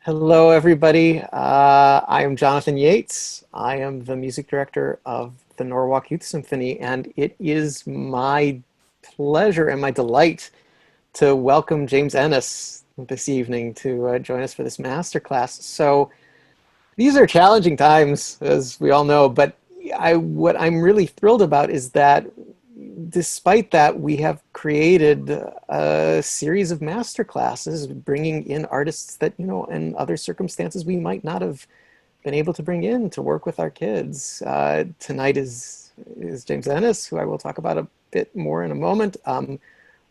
Hello, everybody. I am Jonathan Yates. I am the music director of the Norwalk Youth Symphony, and it is my pleasure and my delight to welcome James Ehnes this evening to join us for this masterclass. So these are challenging times, as we all know, but what I'm really thrilled about is that despite that, we have created a series of master classes, bringing in artists that, in other circumstances, we might not have been able to bring in to work with our kids. Tonight is James Ehnes, who I will talk about a bit more in a moment.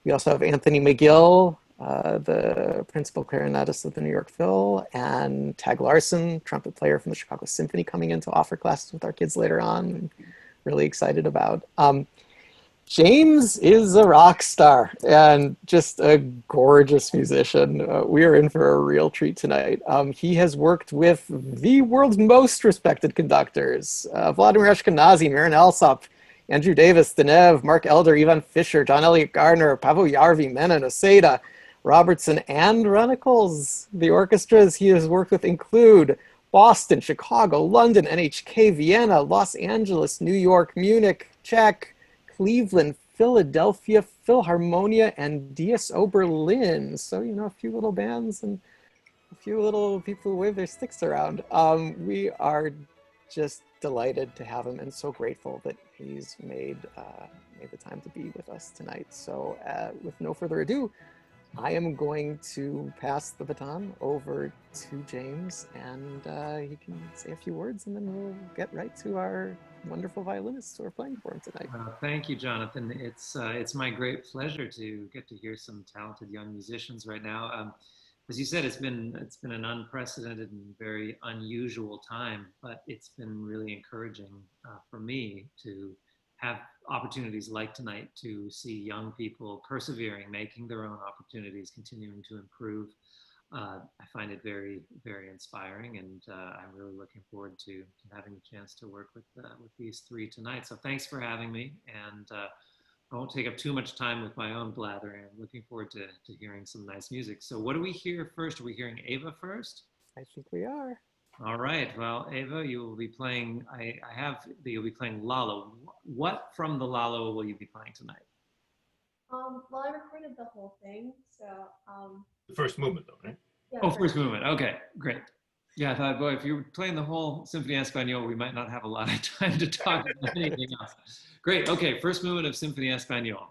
We also have Anthony McGill, the principal clarinetist of the New York Phil, and Tag Larson, trumpet player from the Chicago Symphony, coming in to offer classes with our kids later on. Really excited about. James is a rock star and just a gorgeous musician. We are in for a real treat tonight. He has worked with the world's most respected conductors, Vladimir Ashkenazy, Marin Alsop, Andrew Davis, Denev, Mark Elder, Ivan Fischer, John Elliott Gardner, Pavel Yarvi, Menon, Oseda, Robertson, and Runnicles. The orchestras he has worked with include Boston, Chicago, London, NHK, Vienna, Los Angeles, New York, Munich, Czech, Cleveland, Philadelphia, Philharmonia, and DSO Berlin. So, a few little bands and a few little people who wave their sticks around. We are just delighted to have him and so grateful that he's made the time to be with us tonight. So with no further ado, I am going to pass the baton over to James, and he can say a few words, and then we'll get right to our wonderful violinists who are playing for him tonight. Thank you, Jonathan. It's my great pleasure to get to hear some talented young musicians right now. As you said, it's been an unprecedented and very unusual time, but it's been really encouraging for me to have opportunities like tonight to see young people persevering, making their own opportunities, continuing to improve. I find it very, very inspiring, and I'm really looking forward to having the chance to work with these three tonight. So thanks for having me, and I won't take up too much time with my own blathering. I'm looking forward to hearing some nice music. So what do we hear first? Are we hearing Ava first? I think we are. All right. Well, Ava, you will be playing. I have that you'll be playing Lalo. What from the Lalo will you be playing tonight? Well, I recorded the whole thing, so The first movement, though, right? yeah. Oh, first movement. Okay, great. Yeah, I thought, boy, if you were playing the whole Symphony Espagnole, we might not have a lot of time to talk about anything else. Great. Okay, first movement of Symphony Espagnole.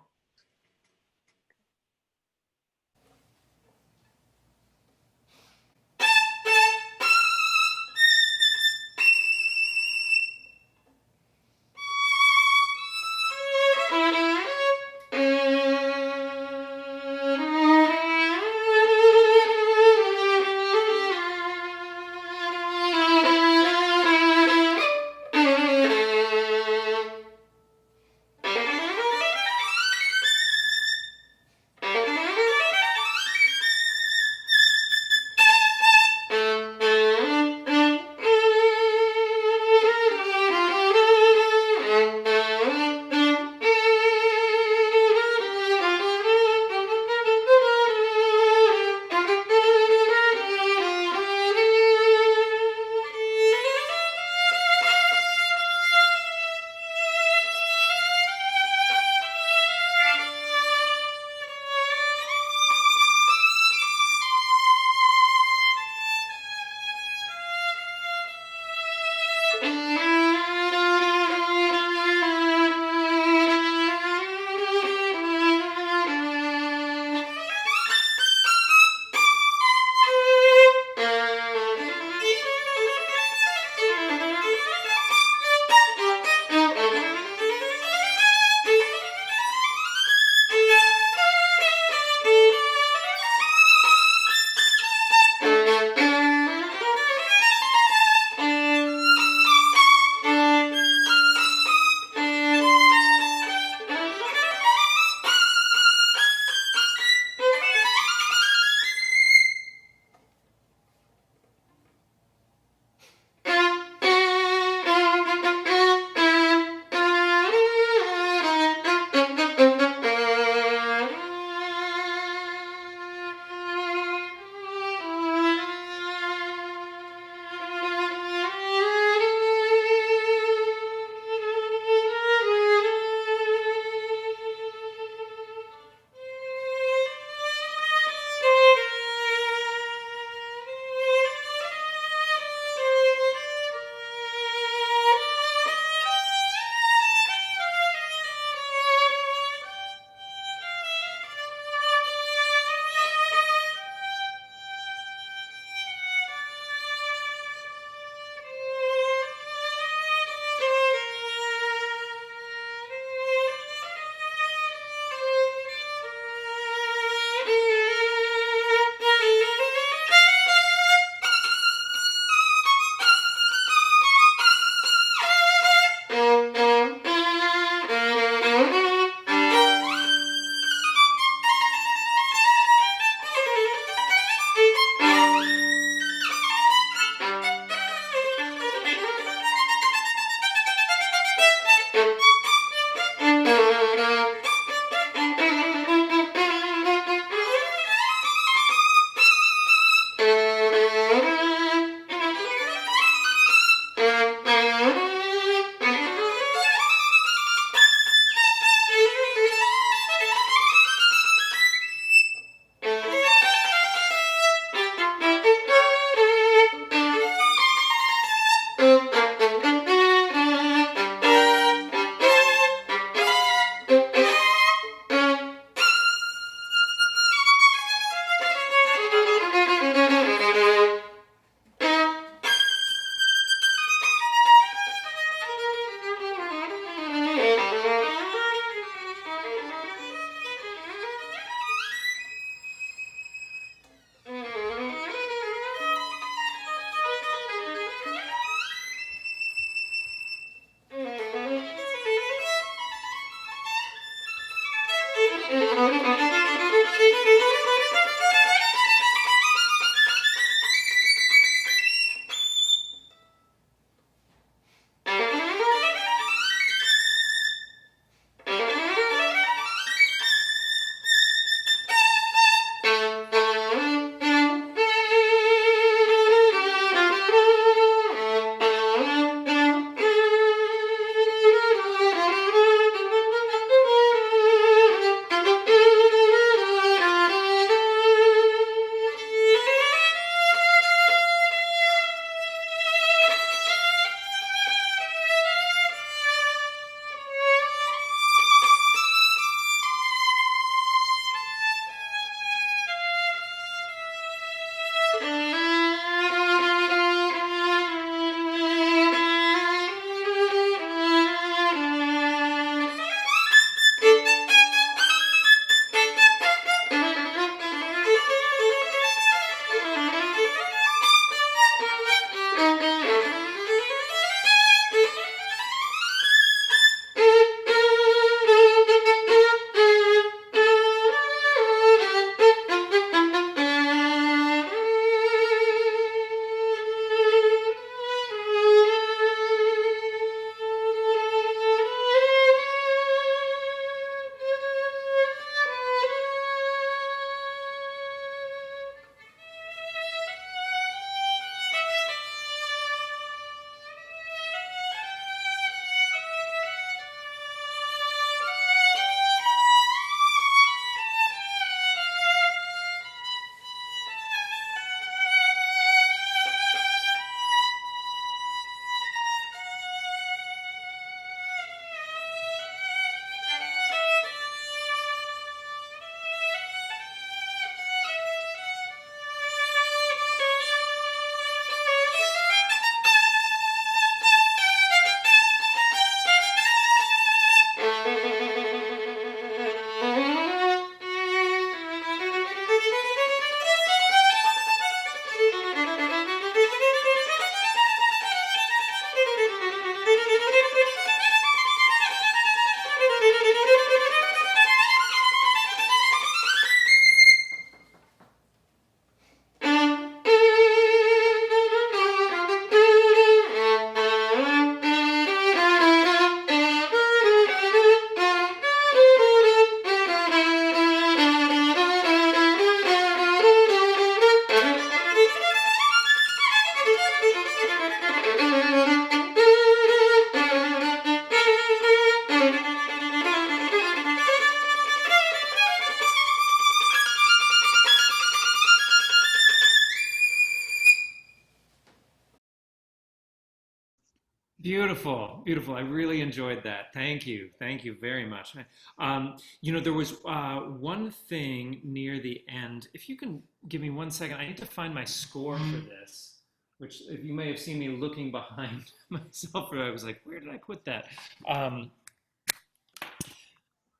Beautiful, beautiful. I really enjoyed that. Thank you. Thank you very much. There was one thing near the end. If you can give me 1 second, I need to find my score for this, which if you may have seen me looking behind myself, I was like, where did I put that?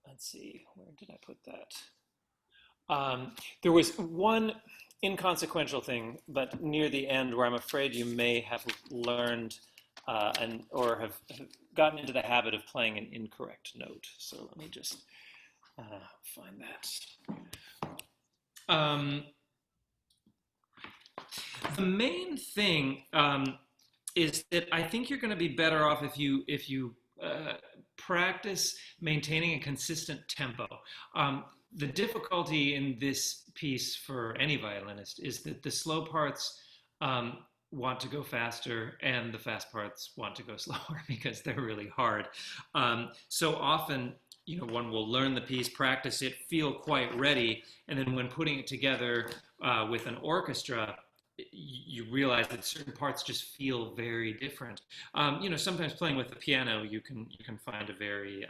Let's see, where did I put that? There was one inconsequential thing, but near the end where I'm afraid you may have learned or have gotten into the habit of playing an incorrect note. So let me just find that. The main thing is that I think you're going to be better off if you practice maintaining a consistent tempo. The difficulty in this piece for any violinist is that the slow parts want to go faster and the fast parts want to go slower because they're really hard. So often, one will learn the piece, practice it, feel quite ready, and then when putting it together with an orchestra, you realize that certain parts just feel very different. Sometimes playing with the piano, you can find a very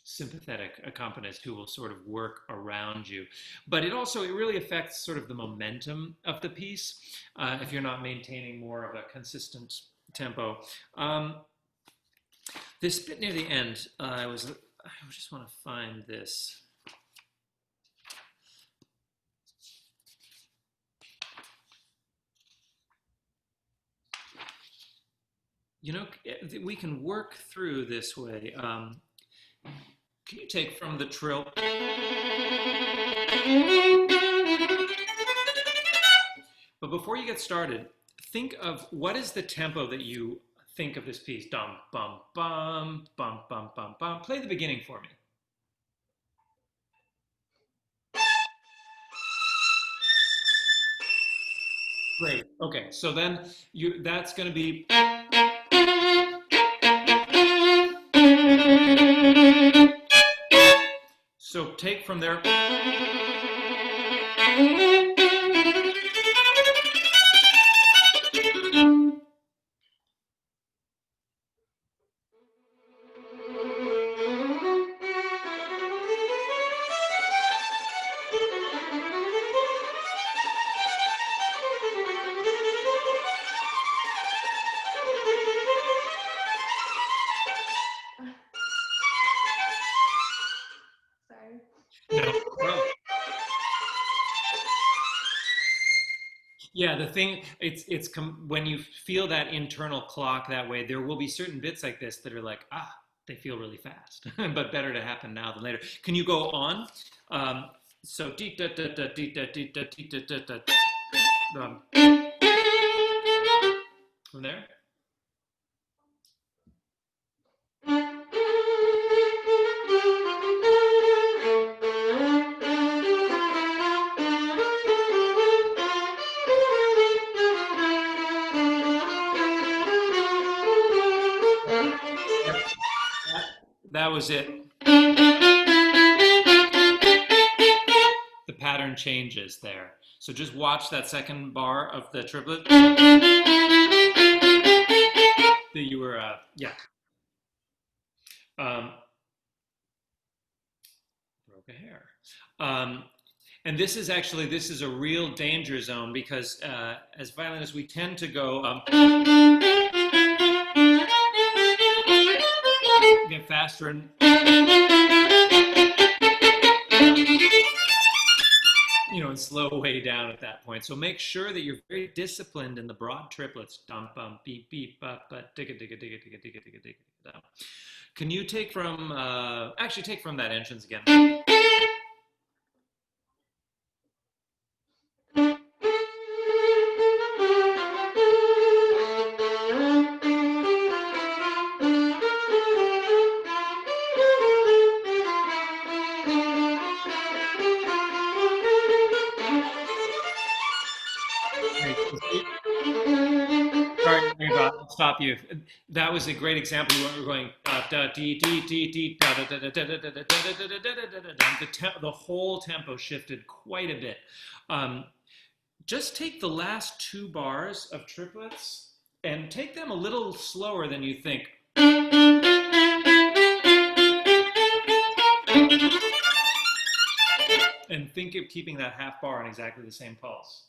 sympathetic accompanist who will sort of work around you. But it really affects sort of the momentum of the piece if you're not maintaining more of a consistent tempo. This bit near the end, I just want to find this. We can work through this way. Can you take from the trill? But before you get started, think of what is the tempo that you think of this piece. Dum, bum, bum, bum, bum, bum, bum. Play the beginning for me. Great. Okay, so then that's going to be. So take from there. Sorry. No. Well, Yeah, the thing when you feel that internal clock that way, there will be certain bits like this that are like, they feel really fast, but better to happen now than later. Can you go on? So dee da da da dee da dee da dee da da da. From there. That was it. The pattern changes there. So just watch that second bar of the triplet. That you were, yeah. Broke a hair. And this is a real danger zone because as violinists, we tend to go get faster and and slow way down at that point. So make sure that you're very disciplined in the broad triplets. Dum bum beep beep ba ba digga digga digga digga digga digga digga down. Can you take from take from that entrance again? Sorry, I'll stop you. That was a great example when we were going da dee dee dee dee da da da da da da da da da da. The whole tempo shifted quite a bit. Just take the last two bars of triplets and take them a little slower than you think. And think of keeping that half bar in exactly the same pulse.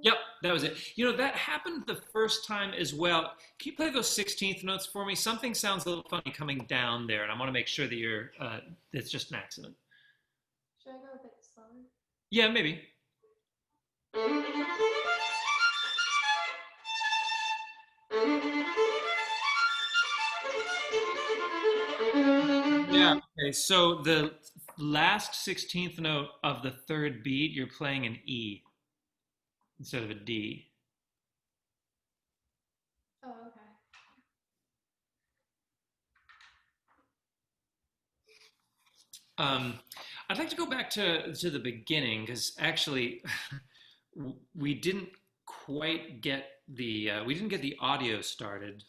Yep, that was it. That happened the first time as well. Can you play those 16th notes for me? Something sounds a little funny coming down there, and I want to make sure that it's just an accident. Should I go a bit slower? Yeah, maybe. Yeah, okay, so the last 16th note of the third beat, you're playing an E instead of a D. Oh, okay. I'd like to go back to the beginning because actually we didn't quite get the audio started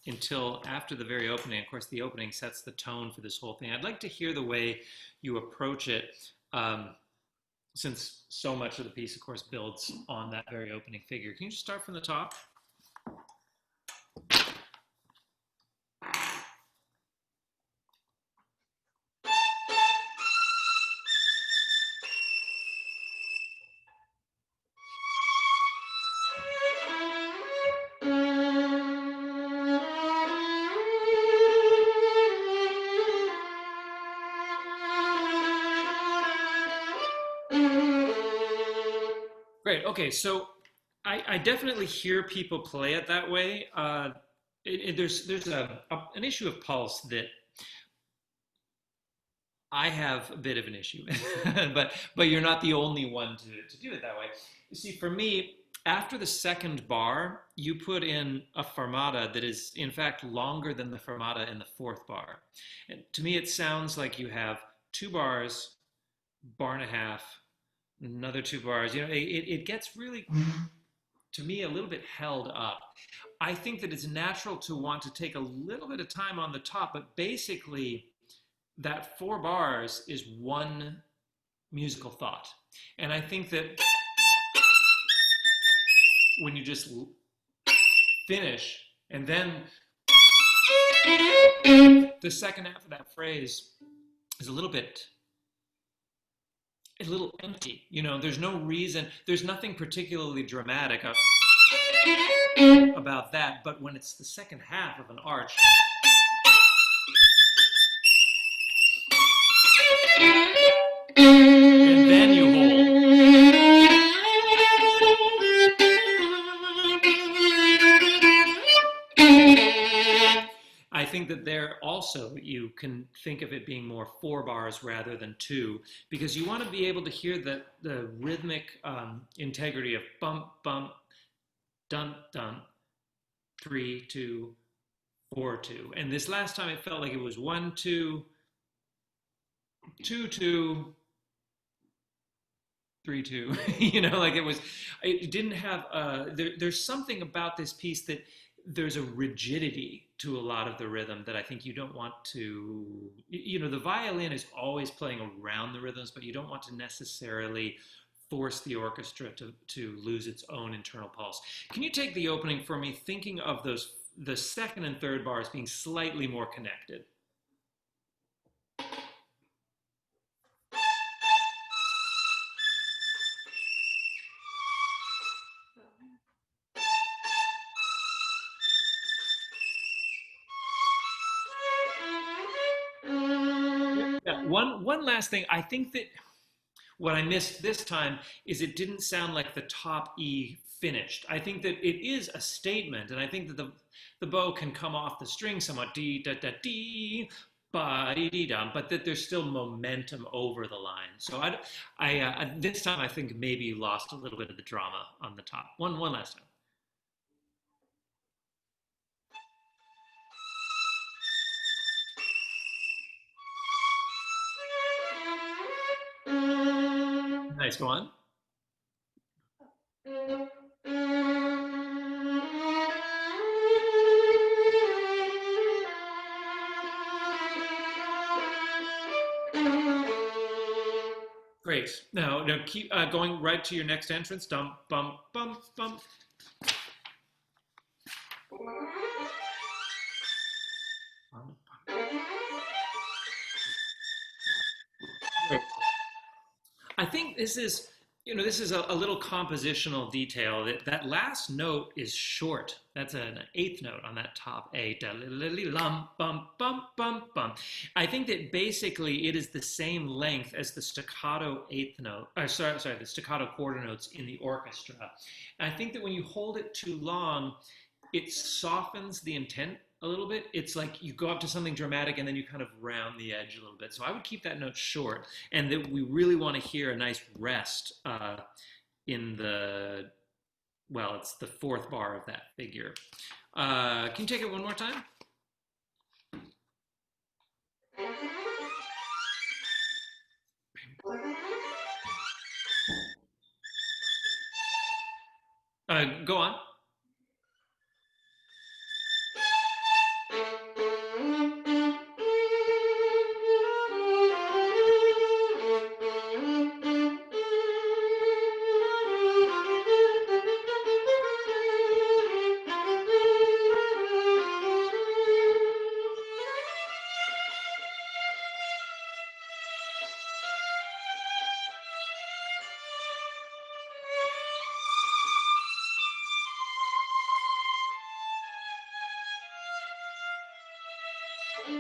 until after the very opening. Of course, the opening sets the tone for this whole thing. I'd like to hear the way you approach it, since so much of the piece, of course, builds on that very opening figure. Can you just start from the top? Great. Okay, so I definitely hear people play it that way. There's an issue of pulse that I have a bit of an issue, but you're not the only one to do it that way. You see, for me, after the second bar, you put in a fermata that is in fact longer than the fermata in the fourth bar. And to me, it sounds like you have 2 bars, bar and a half, another 2 bars. It gets really, to me, a little bit held up. I think that it's natural to want to take a little bit of time on the top, but basically that 4 bars is one musical thought. And I think that when you just finish and then the second half of that phrase is a little bit a little empty. You know, there's no reason, there's nothing particularly dramatic about that, but when it's the second half of an arch, and then you hold. I think that there also you can think of it being more 4 bars rather than 2, because you want to be able to hear the rhythmic integrity of bump, bump, dun, dun, 3, 2, 4, 2. And this last time it felt like it was 1, 2, 2, 2, 3, 2. You know, like it didn't have, there's something about this piece that there's a rigidity to a lot of the rhythm that I think you don't want to, you know, the violin is always playing around the rhythms, but you don't want to necessarily force the orchestra to lose its own internal pulse. Can you take the opening for me, thinking of those, the second and third bars being slightly more connected? Yeah, one last thing. I think that what I missed this time is it didn't sound like the top E finished. I think that it is a statement, and I think that the bow can come off the string somewhat, dee da da dee, ba dee dee dum, but that there's still momentum over the line. So this time I think maybe you lost a little bit of the drama on the top. One last time. Nice, go on. Great. Now keep going right to your next entrance. Dum, bum, bum, bum. Great. I think this is, you know, this is a little compositional detail. That last note is short. That's an eighth note on that top A. Lum, bum, bum, bum, bum. I think that basically it is the same length as the staccato eighth note. The staccato quarter notes in the orchestra. And I think that when you hold it too long, it softens the intent a little bit. It's like you go up to something dramatic and then you kind of round the edge a little bit. So I would keep that note short, and that we really want to hear a nice rest in the, well, it's the 4th bar of that figure. Can you take it one more time? Go on.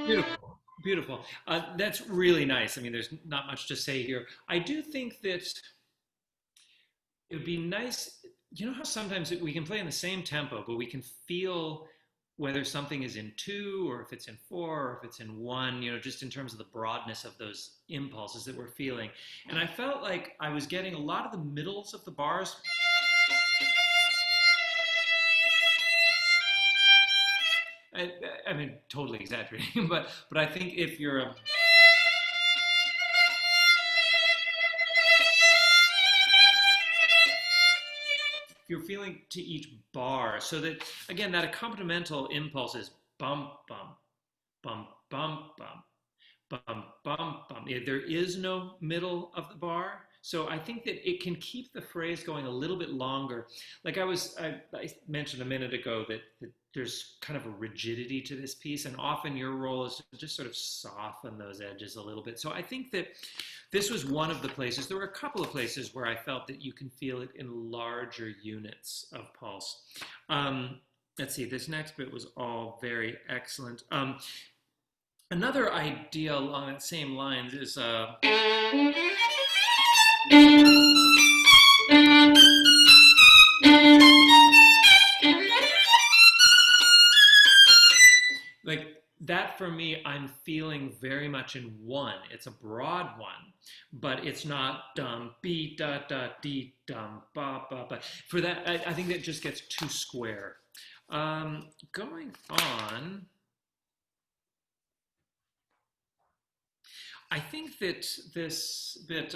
Beautiful, beautiful. That's really nice. I mean, there's not much to say here. I do think that it would be nice, you know how sometimes we can play in the same tempo, but we can feel whether something is in 2 or if it's in 4 or if it's in 1, you know, just in terms of the broadness of those impulses that we're feeling. And I felt like I was getting a lot of the middles of the bars. I mean, totally exaggerating, but I think if you're feeling to each bar, so that again that accompanimental impulse is bum bum bum bum bum bum bum bum. There is no middle of the bar, So I think that it can keep the phrase going a little bit longer. Like I mentioned a minute ago that there's kind of a rigidity to this piece, and often your role is to just sort of soften those edges a little bit. So I think that this was one of the places. There were a couple of places where I felt that you can feel it in larger units of pulse. Let's see, this next bit was all very excellent. Another idea along that same lines is like that for me, I'm feeling very much in one. It's a broad one, but it's not dum be da da dee dum ba ba ba. For that, I think that just gets too square. Going on, I think that this bit.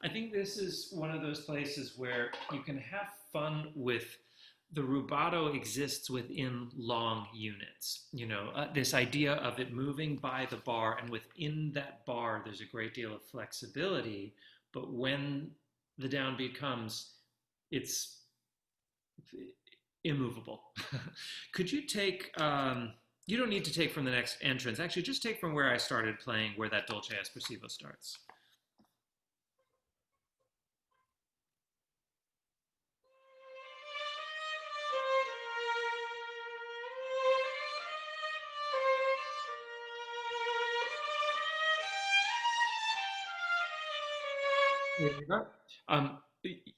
I think this is one of those places where you can have fun with the rubato exists within long units. You know, this idea of it moving by the bar, and within that bar, there's a great deal of flexibility. But when the downbeat comes, it's immovable. Could you take, you don't need to take from the next entrance. Actually, just take from where I started playing, where that Dolce Espressivo starts.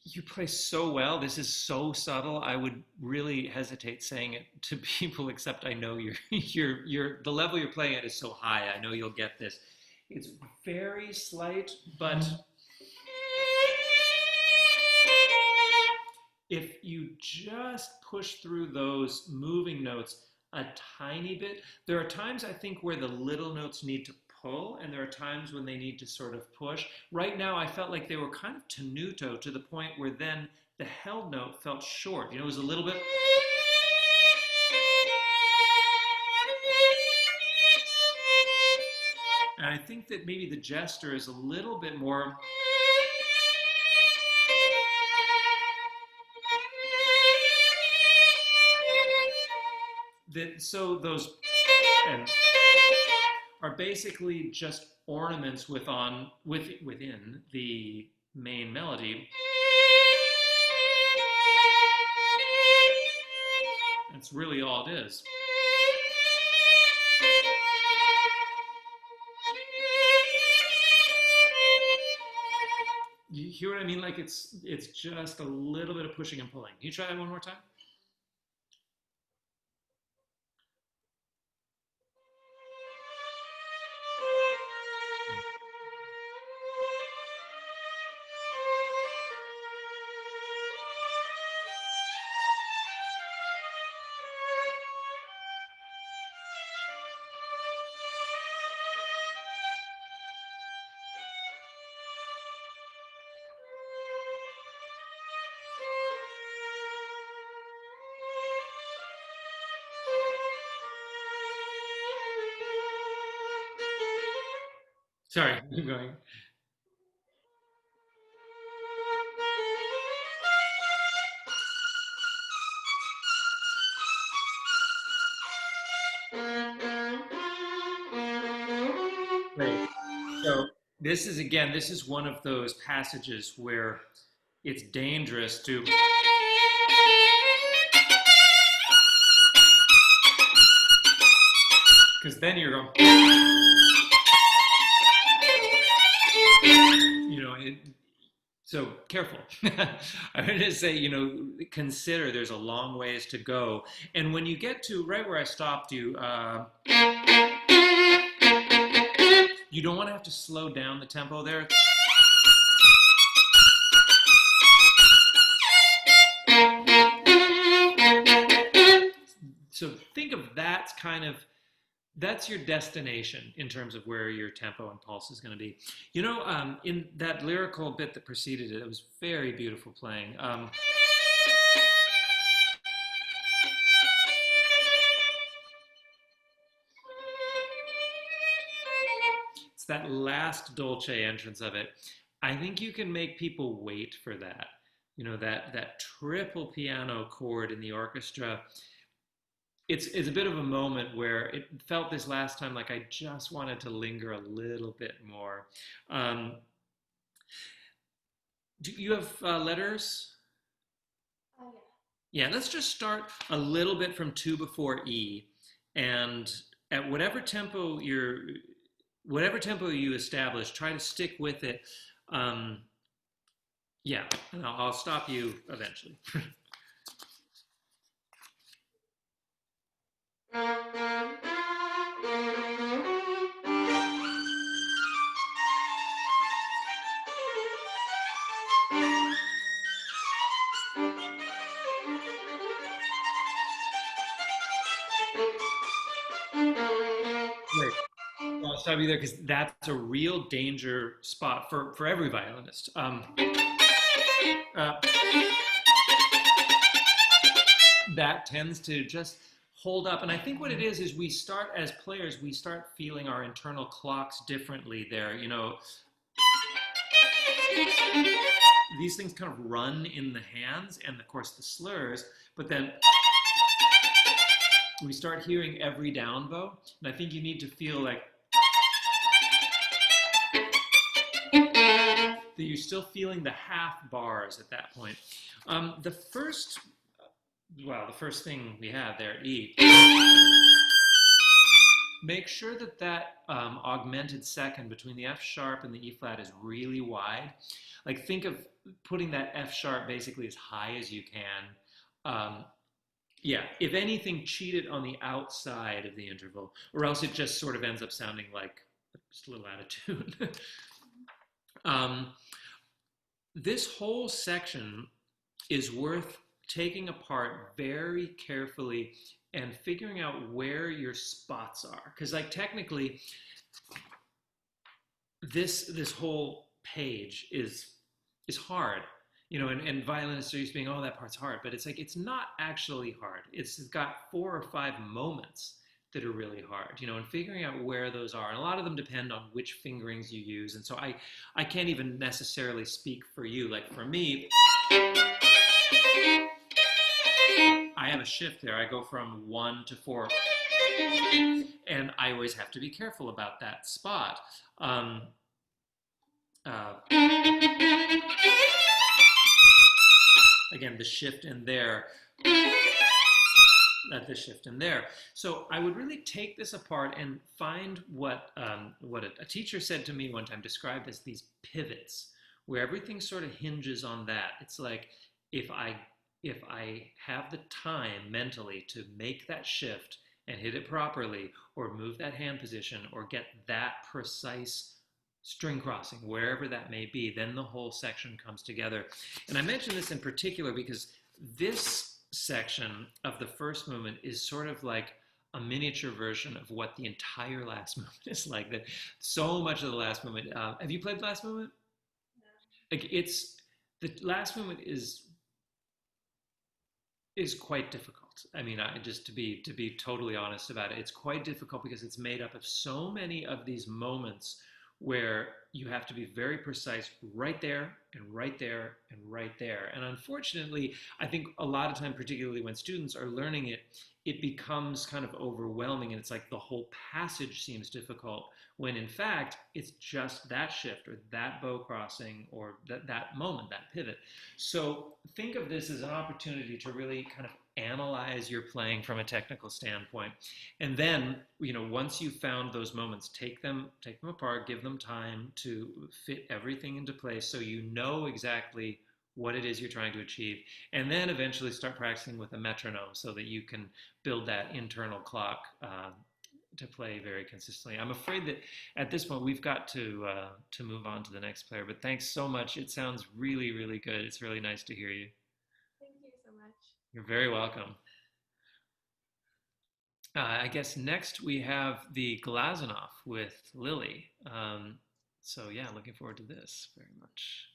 You play so well. This is so subtle. I would really hesitate saying it to people, except I know the level you're playing at is so high. I know you'll get this. It's very slight, but if you just push through those moving notes a tiny bit, there are times I think where the little notes need to pull, and there are times when they need to sort of push. Right now, I felt like they were kind of tenuto to the point where then the held note felt short. You know, it was a little bit. And I think that maybe the gesture is a little bit more. So those are basically just ornaments within the main melody. That's really all it is. You hear what I mean? Like it's just a little bit of pushing and pulling. Can you try that one more time? Sorry, keep going. Great. So this is one of those passages where it's dangerous to. Because then you're going. You know, so careful. I'm going to say, consider there's a long ways to go. And when you get to right where I stopped you, you don't want to have to slow down the tempo there. So think of that's your destination in terms of where your tempo and pulse is going to be. In that lyrical bit that preceded it, it was very beautiful playing. that last dolce entrance of it. I think you can make people wait for that. You know, that triple piano chord in the orchestra. It's a bit of a moment where it felt this last time like I just wanted to linger a little bit more. Do you have letters? Yeah. Yeah, let's just start a little bit from 2 before E, and at whatever tempo you establish, try to stick with it. Yeah, and I'll stop you eventually. Great. I'll stop you there because that's a real danger spot for every violinist. Uh, that tends to just hold up. And I think what it is we start as players, we start feeling our internal clocks differently there. You know, these things kind of run in the hands and, of course, the slurs, but then we start hearing every down bow. And I think you need to feel like that you're still feeling the half bars at that point. The first thing we have there, E, make sure that augmented second between the F sharp and the E flat is really wide. Like think of putting that F sharp basically as high as you can. Yeah, if anything, cheat it on the outside of the interval, or else it just sort of ends up sounding like just a little out of tune. This whole section is worth taking apart very carefully and figuring out where your spots are. Because like technically, this whole page is hard. You know, and violinists are used to being, oh, that part's hard. But it's like, it's not actually hard. It's got 4 or 5 moments that are really hard, you know, and figuring out where those are. And a lot of them depend on which fingerings you use. And so I can't even necessarily speak for you. Like for me, I have a shift there. I go from 1 to 4. And I always have to be careful about that spot. Again, the shift in there, the shift in there. So I would really take this apart and find what a teacher said to me one time, described as these pivots, where everything sort of hinges on that. It's like if I have the time mentally to make that shift and hit it properly, or move that hand position, or get that precise string crossing, wherever that may be, then the whole section comes together. And I mention this in particular because this section of the first movement is sort of like a miniature version of what the entire last movement is like. That so much of the last movement. Have you played the last movement? No. Like the last movement is quite difficult. I mean, just to be totally honest about it, it's quite difficult because it's made up of so many of these moments where you have to be very precise right there and right there and right there. And unfortunately, I think a lot of time, particularly when students are learning it, it becomes kind of overwhelming, and it's like the whole passage seems difficult, when in fact, it's just that shift or that bow crossing or that moment, that pivot. So think of this as an opportunity to really kind of analyze your playing from a technical standpoint. And then, you know, once you've found those moments, take them apart, give them time to fit everything into place so you know exactly what it is you're trying to achieve. And then eventually start practicing with a metronome so that you can build that internal clock to play very consistently. I'm afraid that at this point we've got to move on to the next player, but thanks so much. It sounds really, really good. It's really nice to hear you. Thank you so much. You're very welcome. I guess next we have the Glazunov with Lily. So yeah, looking forward to this very much.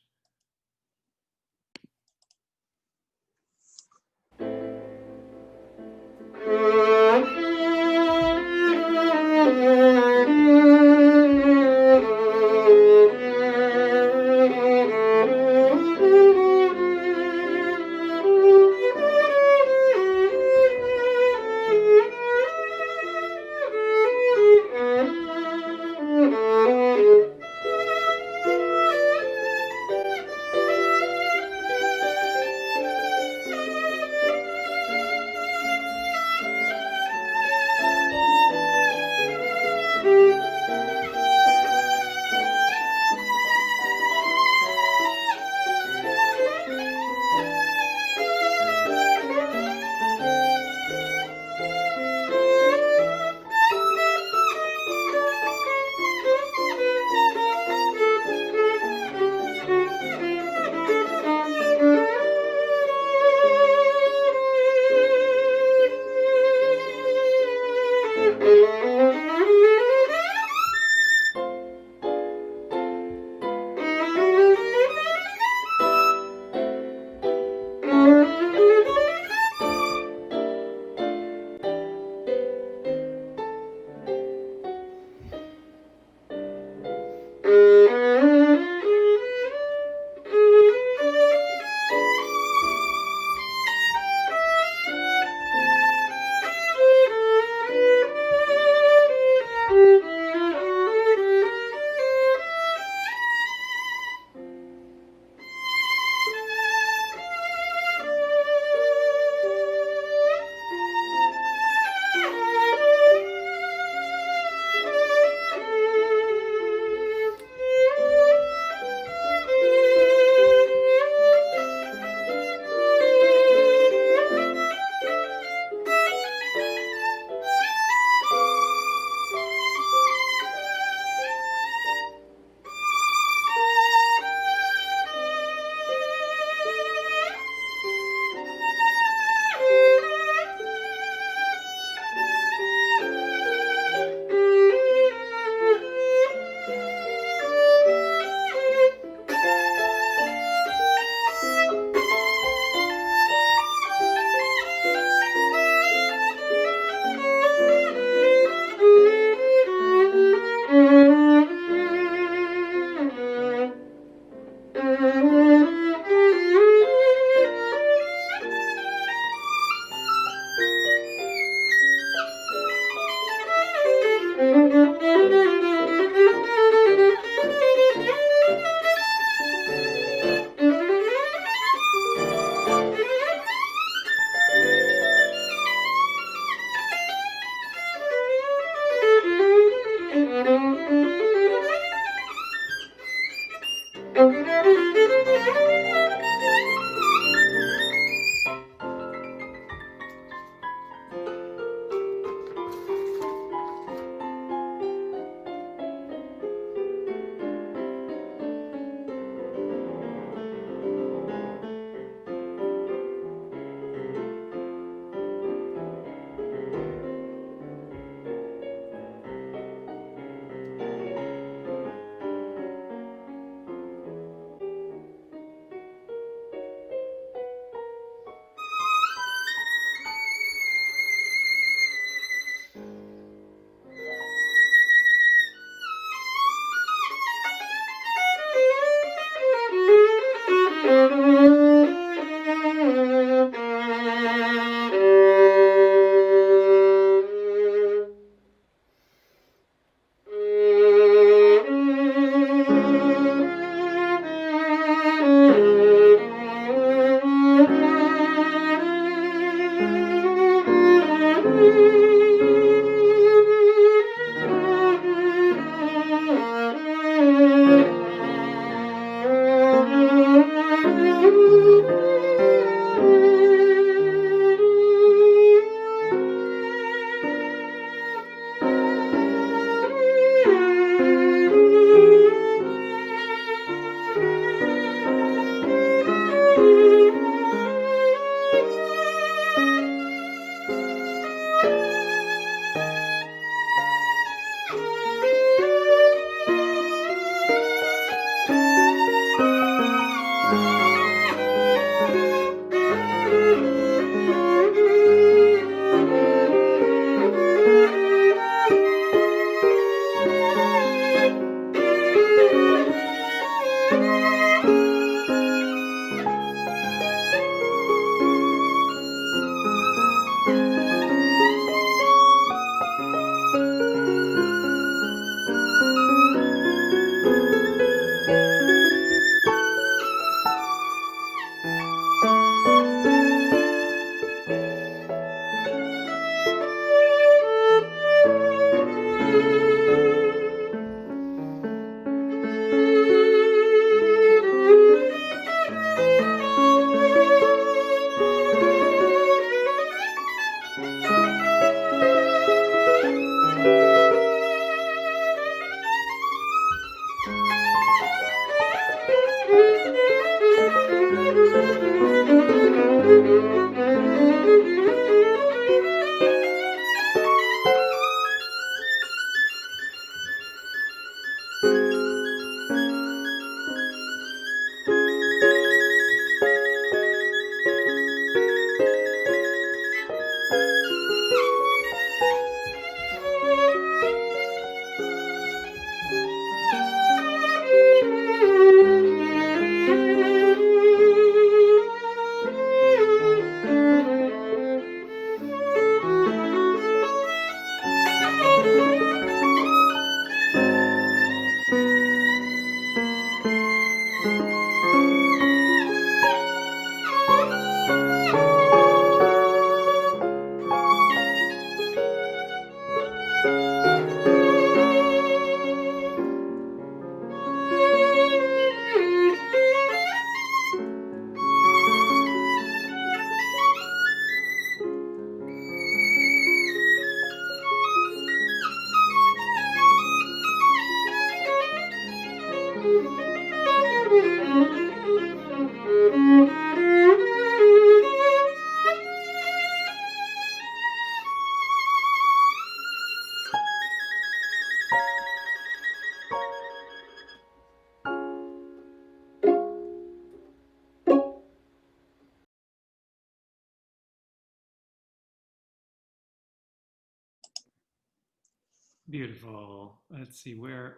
Beautiful. Let's see, where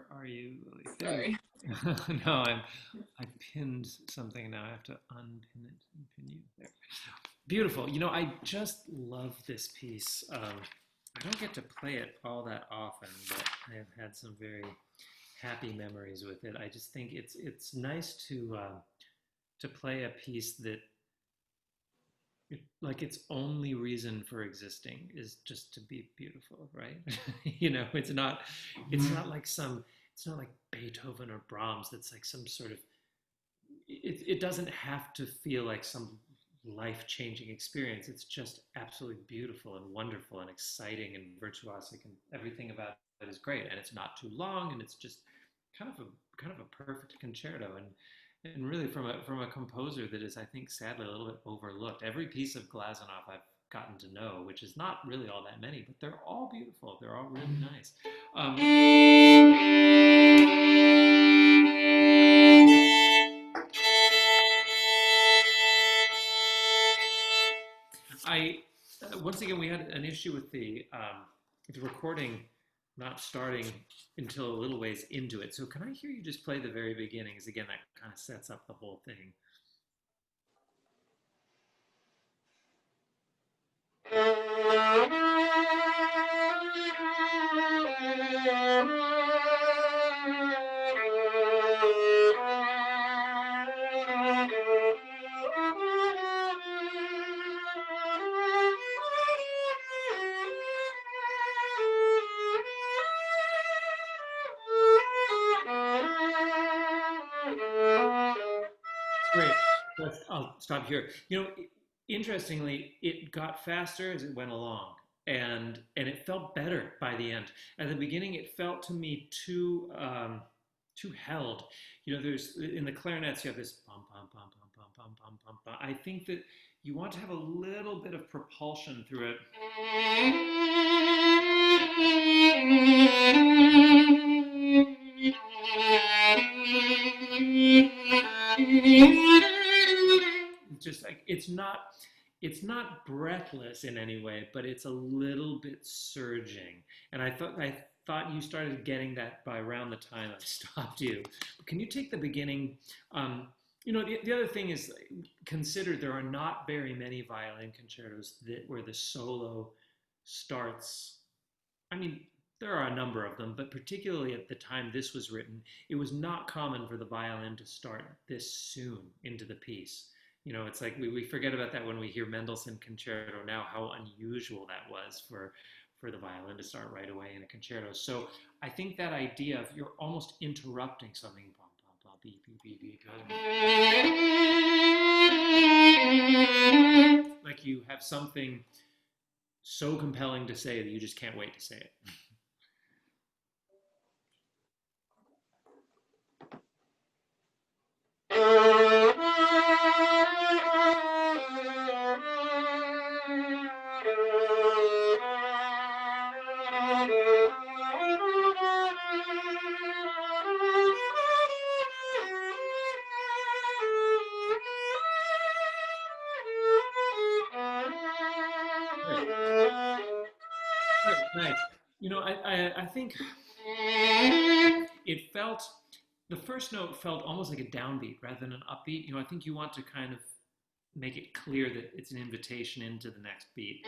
are you, Lily? There Sorry. you go. No, I pinned something now. I have to unpin it and pin you there. Beautiful. You know, I just love this piece. I don't get to play it all that often, but I have had some very happy memories with it. I just think it's nice to play a piece that like its only reason for existing is just to be beautiful, right? You know, it's not like some it's not like Beethoven or Brahms. That's like some sort of, it doesn't have to feel like some life-changing experience. It's just absolutely beautiful and wonderful and exciting and virtuosic, and everything about it is great. And it's not too long, and it's just kind of a perfect concerto. And really from a composer that is, I think, sadly a little bit overlooked. Every piece of Glazunov I've gotten to know, which is not really all that many, but they're all beautiful. They're all really nice. Once again, we had an issue with the recording not starting until a little ways into it. So can I hear you just play the very beginning? Because again, that kind of sets up the whole thing. Great. I'll stop here. You know, interestingly, it got faster as it went along, and it felt better by the end. At the beginning, it felt to me too held. You know, there's in the clarinets you have this pum pum pum pum pum pum pum pum pum. I think that you want to have a little bit of propulsion through it. Just like it's not breathless in any way, but it's a little bit surging. And I thought you started getting that by around the time I stopped you. Can you take the beginning? You know, the other thing is, consider there are not very many violin concertos where the solo starts. I mean, there are a number of them, but particularly at the time this was written, it was not common for the violin to start this soon into the piece. You know, it's like we forget about that when we hear Mendelssohn concerto now, how unusual that was for the violin to start right away in a concerto. So I think that idea of you're almost interrupting something, blah, blah, blah, beep, beep, beep, beep, like you have something so compelling to say that you just can't wait to say it. Nice. You know, I think it felt, the first note felt almost like a downbeat rather than an upbeat. You know, I think you want to kind of make it clear that it's an invitation into the next beat.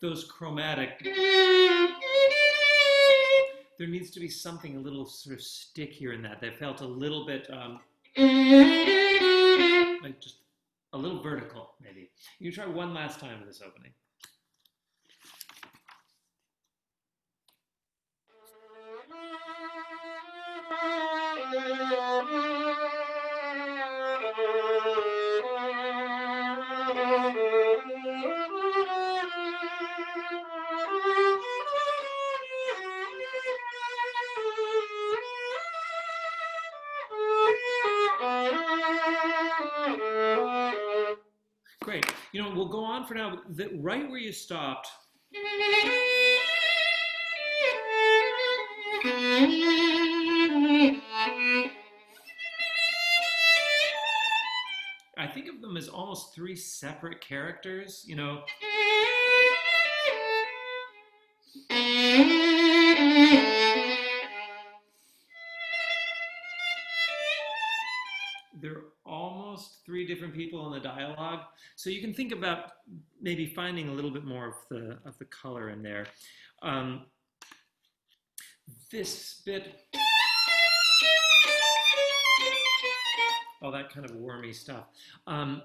Those chromatic, there needs to be something a little sort of stickier in that. That felt a little bit like just a little vertical, maybe. You try one last time with this opening. Great. You know, we'll go on for now. Right where you stopped, I think of them as almost three separate characters, you know. They're almost three different people in the dialogue. So you can think about maybe finding a little bit more of the color in there. This bit, all that kind of wormy stuff. Um,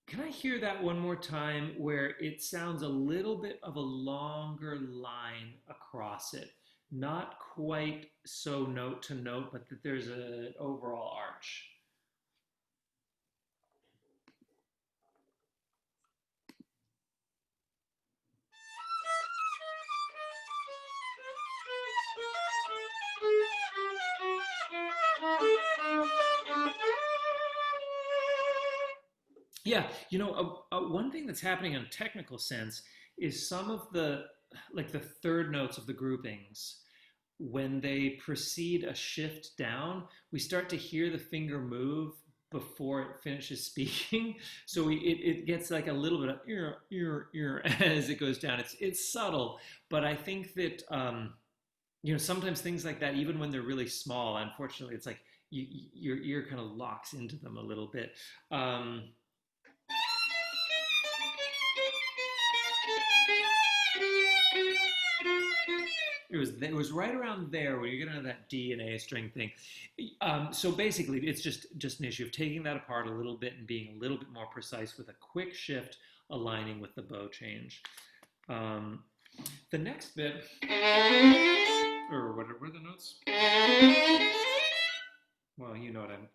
can I hear that one more time where it sounds a little bit of a longer line across it? Not quite so note to note, but that there's an overall arch. Yeah, you know, one thing that's happening in a technical sense is some of the, like the third notes of the groupings, when they precede a shift down, we start to hear the finger move before it finishes speaking. So it gets like a little bit of as it goes down. It's subtle, but I think that you know, sometimes things like that, even when they're really small, unfortunately, it's like your ear kind of locks into them a little bit. Um, it was right around there where you're gonna have that D and A string thing. So basically, it's just an issue of taking that apart a little bit and being a little bit more precise with a quick shift, aligning with the bow change. The next bit, or what were the notes? Well, you know what I'm.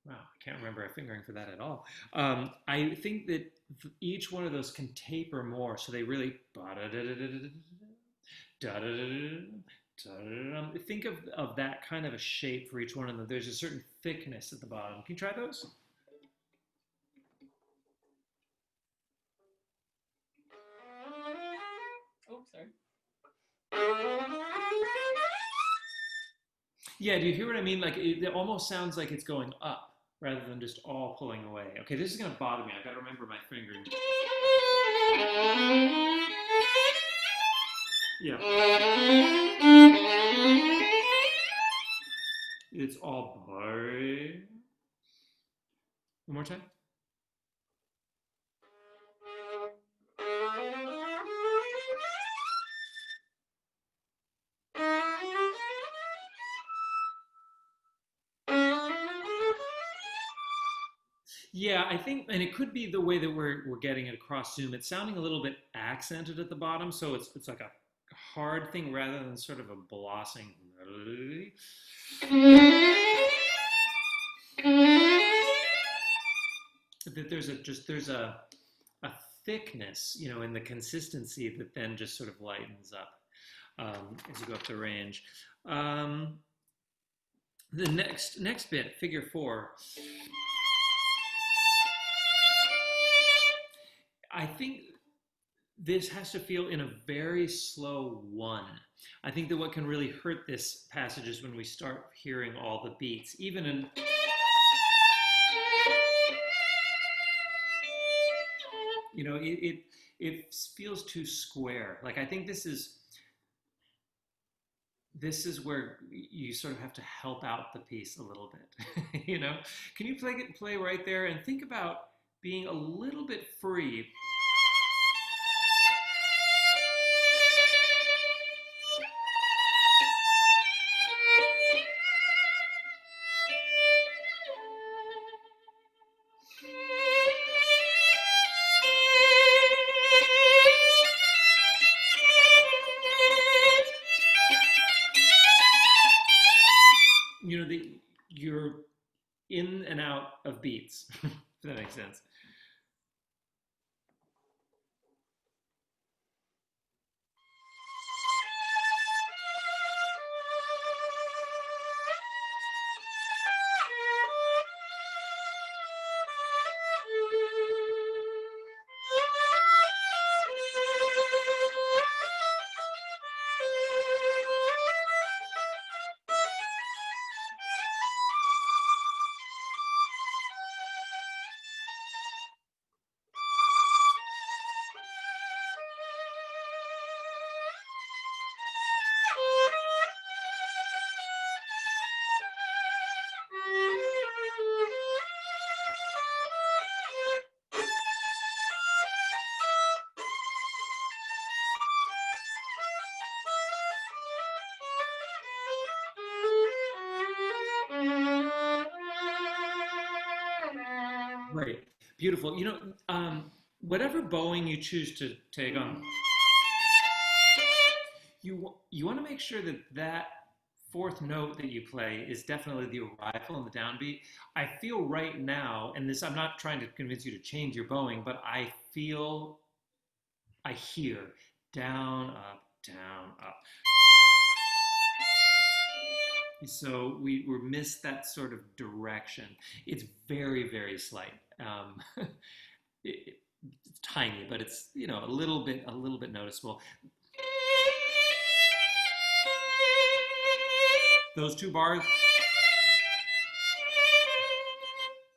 Wow, I can't remember a fingering for that at all. I think that each one of those can taper more, so they really think of that kind of a shape for each one of them. There's a certain thickness at the bottom. Can you try those? Oh, sorry. Yeah, do you hear what I mean? Like it almost sounds like it's going up rather than just all pulling away. Okay, this is gonna bother me. I've got to remember my fingering. Yeah. It's all by. One more time. Yeah, I think, and it could be the way that we're getting it across Zoom. It's sounding a little bit accented at the bottom, so it's like a hard thing rather than sort of a blossoming. That there's a thickness, you know, in the consistency that then just sort of lightens up as you go up the range. The next bit, figure 4. I think this has to feel in a very slow 1. I think that what can really hurt this passage is when we start hearing all the beats, even in. You know, it feels too square. Like I think this is where you sort of have to help out the piece a little bit. You know, can you play right there and think about being a little bit free? You know, you're in and out of beats, if that makes sense. Great, beautiful. Whatever bowing you choose to take on, you want to make sure that that fourth note that you play is definitely the arrival and the downbeat. I feel right now, and this I'm not trying to convince you to change your bowing, but I hear down, up, down, up. So we're missed that sort of direction. It's very, very slight. It, it's tiny, but it's a little bit noticeable. Those two bars,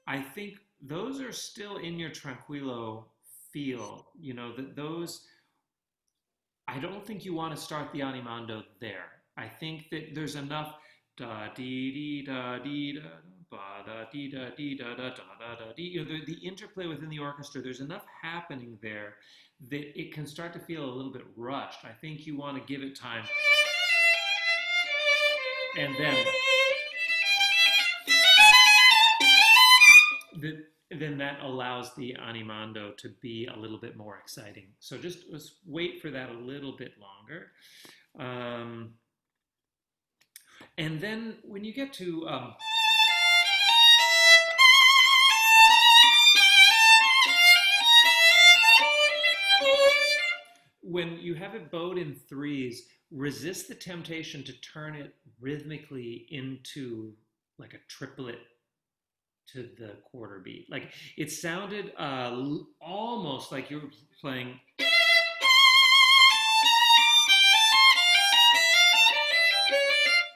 I think those are still in your tranquillo feel. That those. I don't think you want to start the animando there. I think that there's enough da dee dee da dee da ba da dee da dee da da da da da dee. The interplay within the orchestra. There's enough happening there that it can start to feel a little bit rushed. I think you want to give it time, and then that allows the animando to be a little bit more exciting. So just wait for that a little bit longer. And then when you get to when you have it bowed in threes, resist the temptation to turn it rhythmically into like a triplet to the quarter beat. Like it sounded almost like you were playing.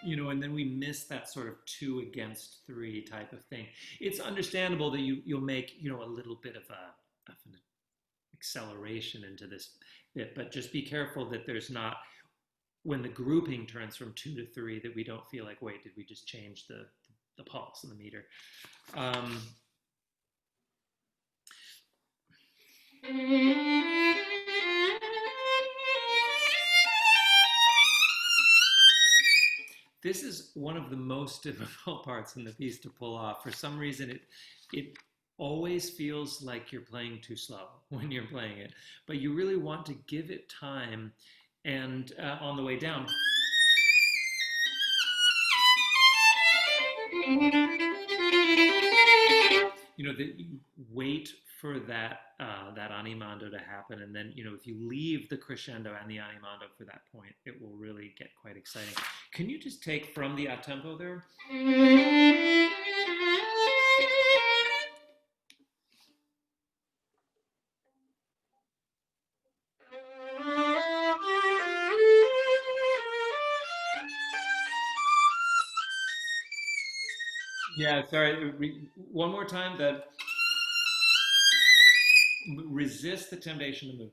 And then we miss that sort of 2 against 3 type of thing. It's understandable that you'll make a little bit of an acceleration into this bit, but just be careful that there's not, when the grouping turns from 2 to 3, that we don't feel like, wait, did we just change the pulse and the meter? This is one of the most difficult parts in the piece to pull off. For some reason, it always feels like you're playing too slow when you're playing it, but you really want to give it time. And on the way down, that you wait for that animando to happen, and then if you leave the crescendo and the animando for that point, it will really get quite exciting. Can you just take from the a tempo there? Yeah, sorry. One more time. That resist the temptation to move.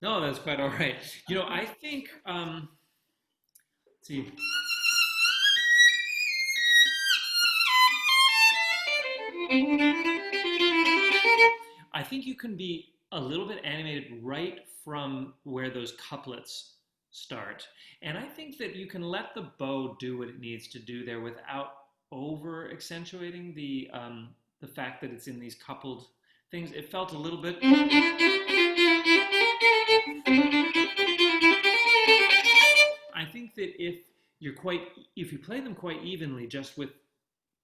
No, that's quite all right. I think, let's see. I think you can be a little bit animated right from where those couplets start. And I think that you can let the bow do what it needs to do there without over accentuating the fact that it's in these coupled things. It felt a little bit. I think that if you play them quite evenly, just with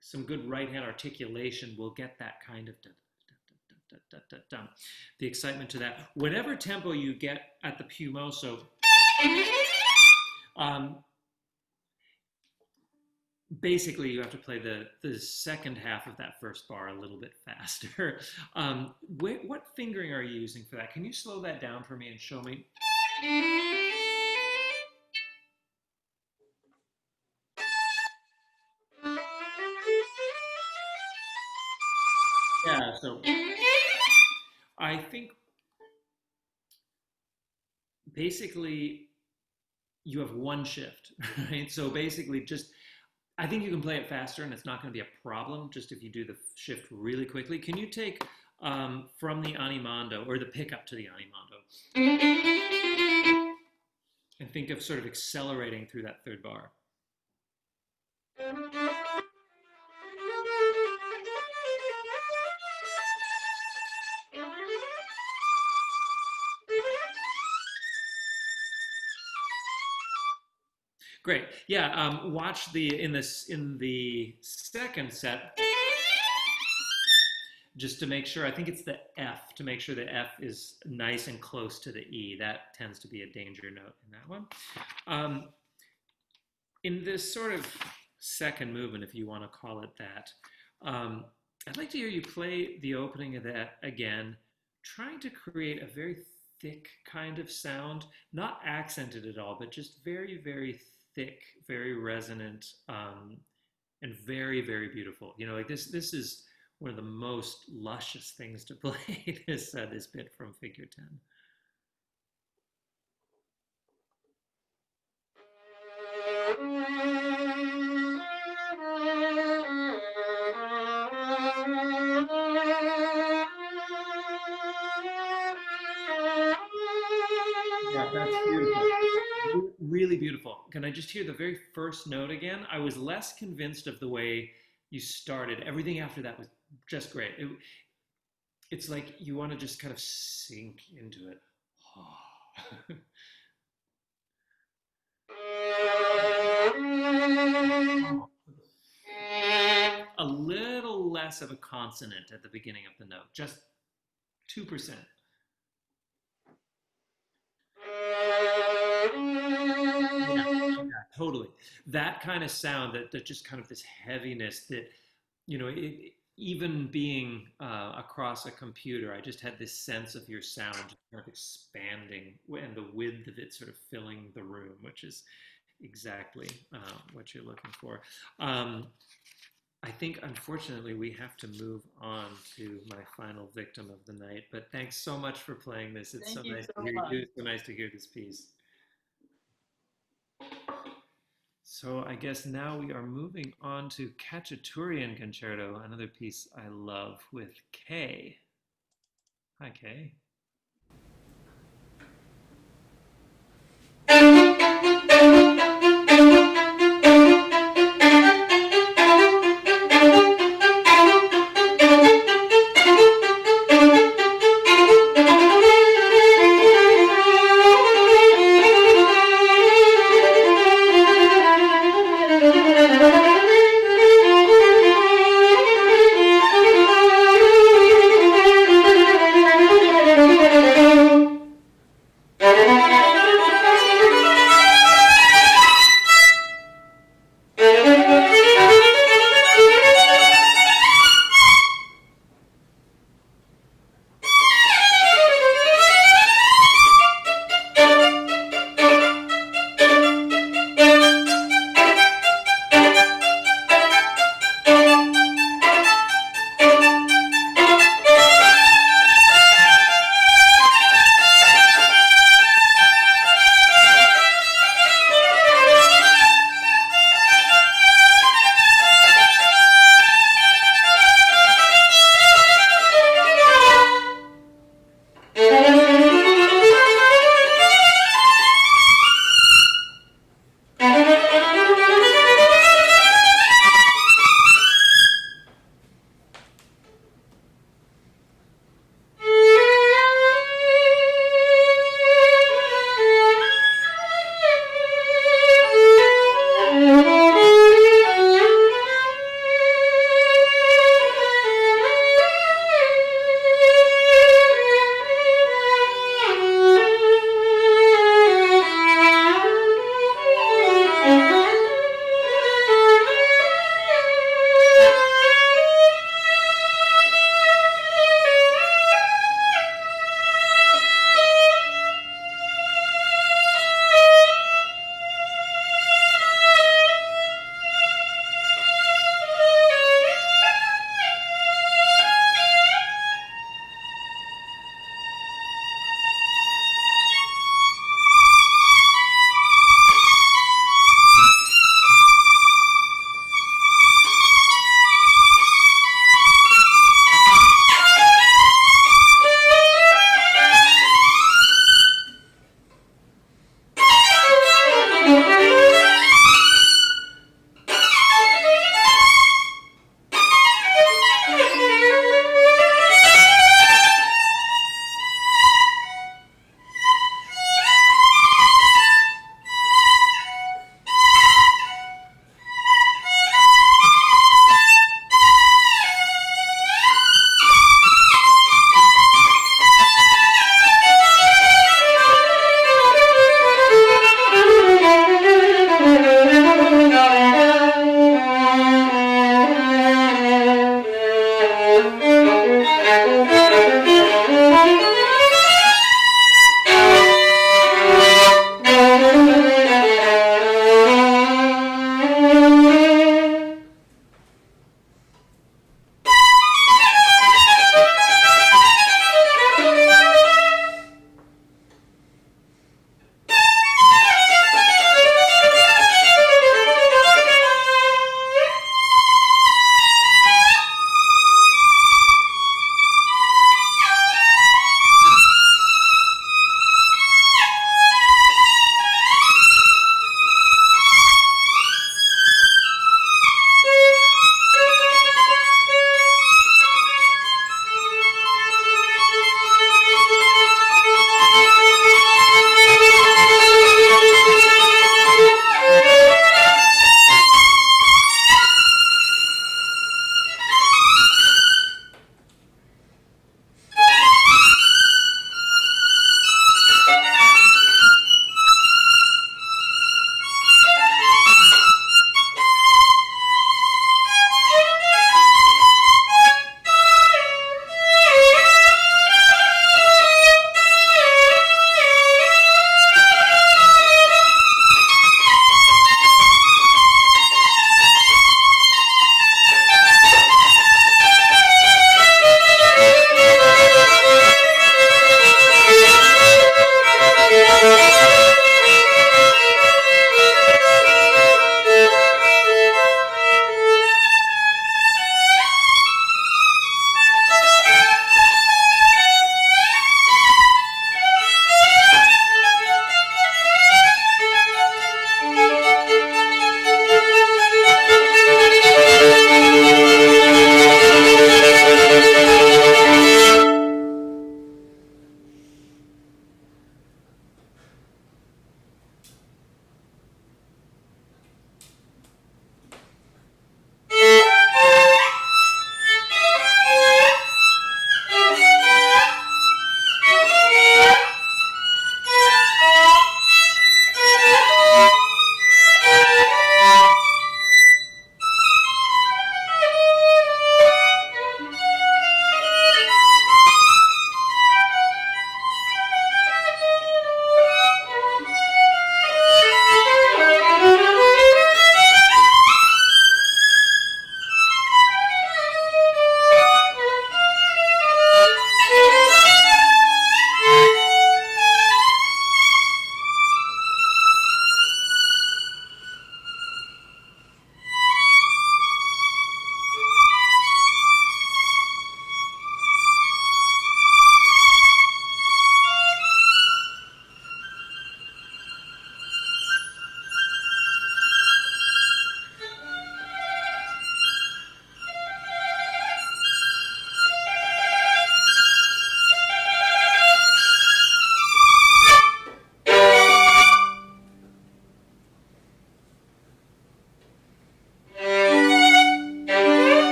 some good right hand articulation, we'll get that kind of the excitement to that. Whatever tempo you get at the piumoso, basically you have to play the second half of that first bar a little bit faster. What fingering are you using for that? Can you slow that down for me and show me? Yeah, so I think basically you have one shift, right? So basically just, I think you can play it faster and it's not going to be a problem just if you do the shift really quickly. Can you take from the animando or the pickup to the animando and think of sort of accelerating through that third bar? Great. Yeah. Watch in the second set, just to make sure. I think it's the F, to make sure the F is nice and close to the E. That tends to be a danger note in that one. In this sort of second movement, if you want to call it that, I'd like to hear you play the opening of that again, trying to create a very thick kind of sound, not accented at all, but just very, very thick, very resonant, and very, very beautiful. You know, like this is one of the most luscious things to play, this bit from Figure 10. Yeah, that's beautiful. Really beautiful. Can I just hear the very first note again? I was less convinced of the way you started. Everything after that was just great. It's like you want to just kind of sink into it. A little less of a consonant at the beginning of the note, just 2%. Yeah, totally. That kind of sound, that just kind of this heaviness that, you know, even being across a computer, I just had this sense of your sound just kind of expanding and the width of it sort of filling the room, which is exactly what you're looking for. I think, unfortunately, we have to move on to my final victim of the night. But thanks so much for playing this. It's so nice to hear you. It's so nice to hear this piece. So I guess now we are moving on to Cacciatorian Concerto, another piece I love, with Kay. Hi, Kay.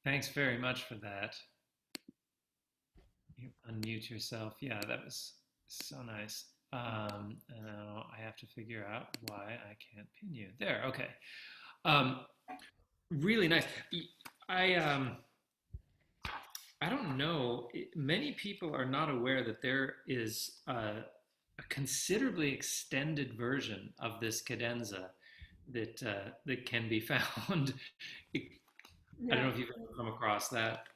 Thanks very much for that. You unmute yourself. Yeah, that was so nice. Now I have to figure out why I can't pin you. There, okay. Um, really nice. I I don't know. Many people are not aware that there is a considerably extended version of this cadenza that can be found. I don't know Yeah. if you've ever come across that.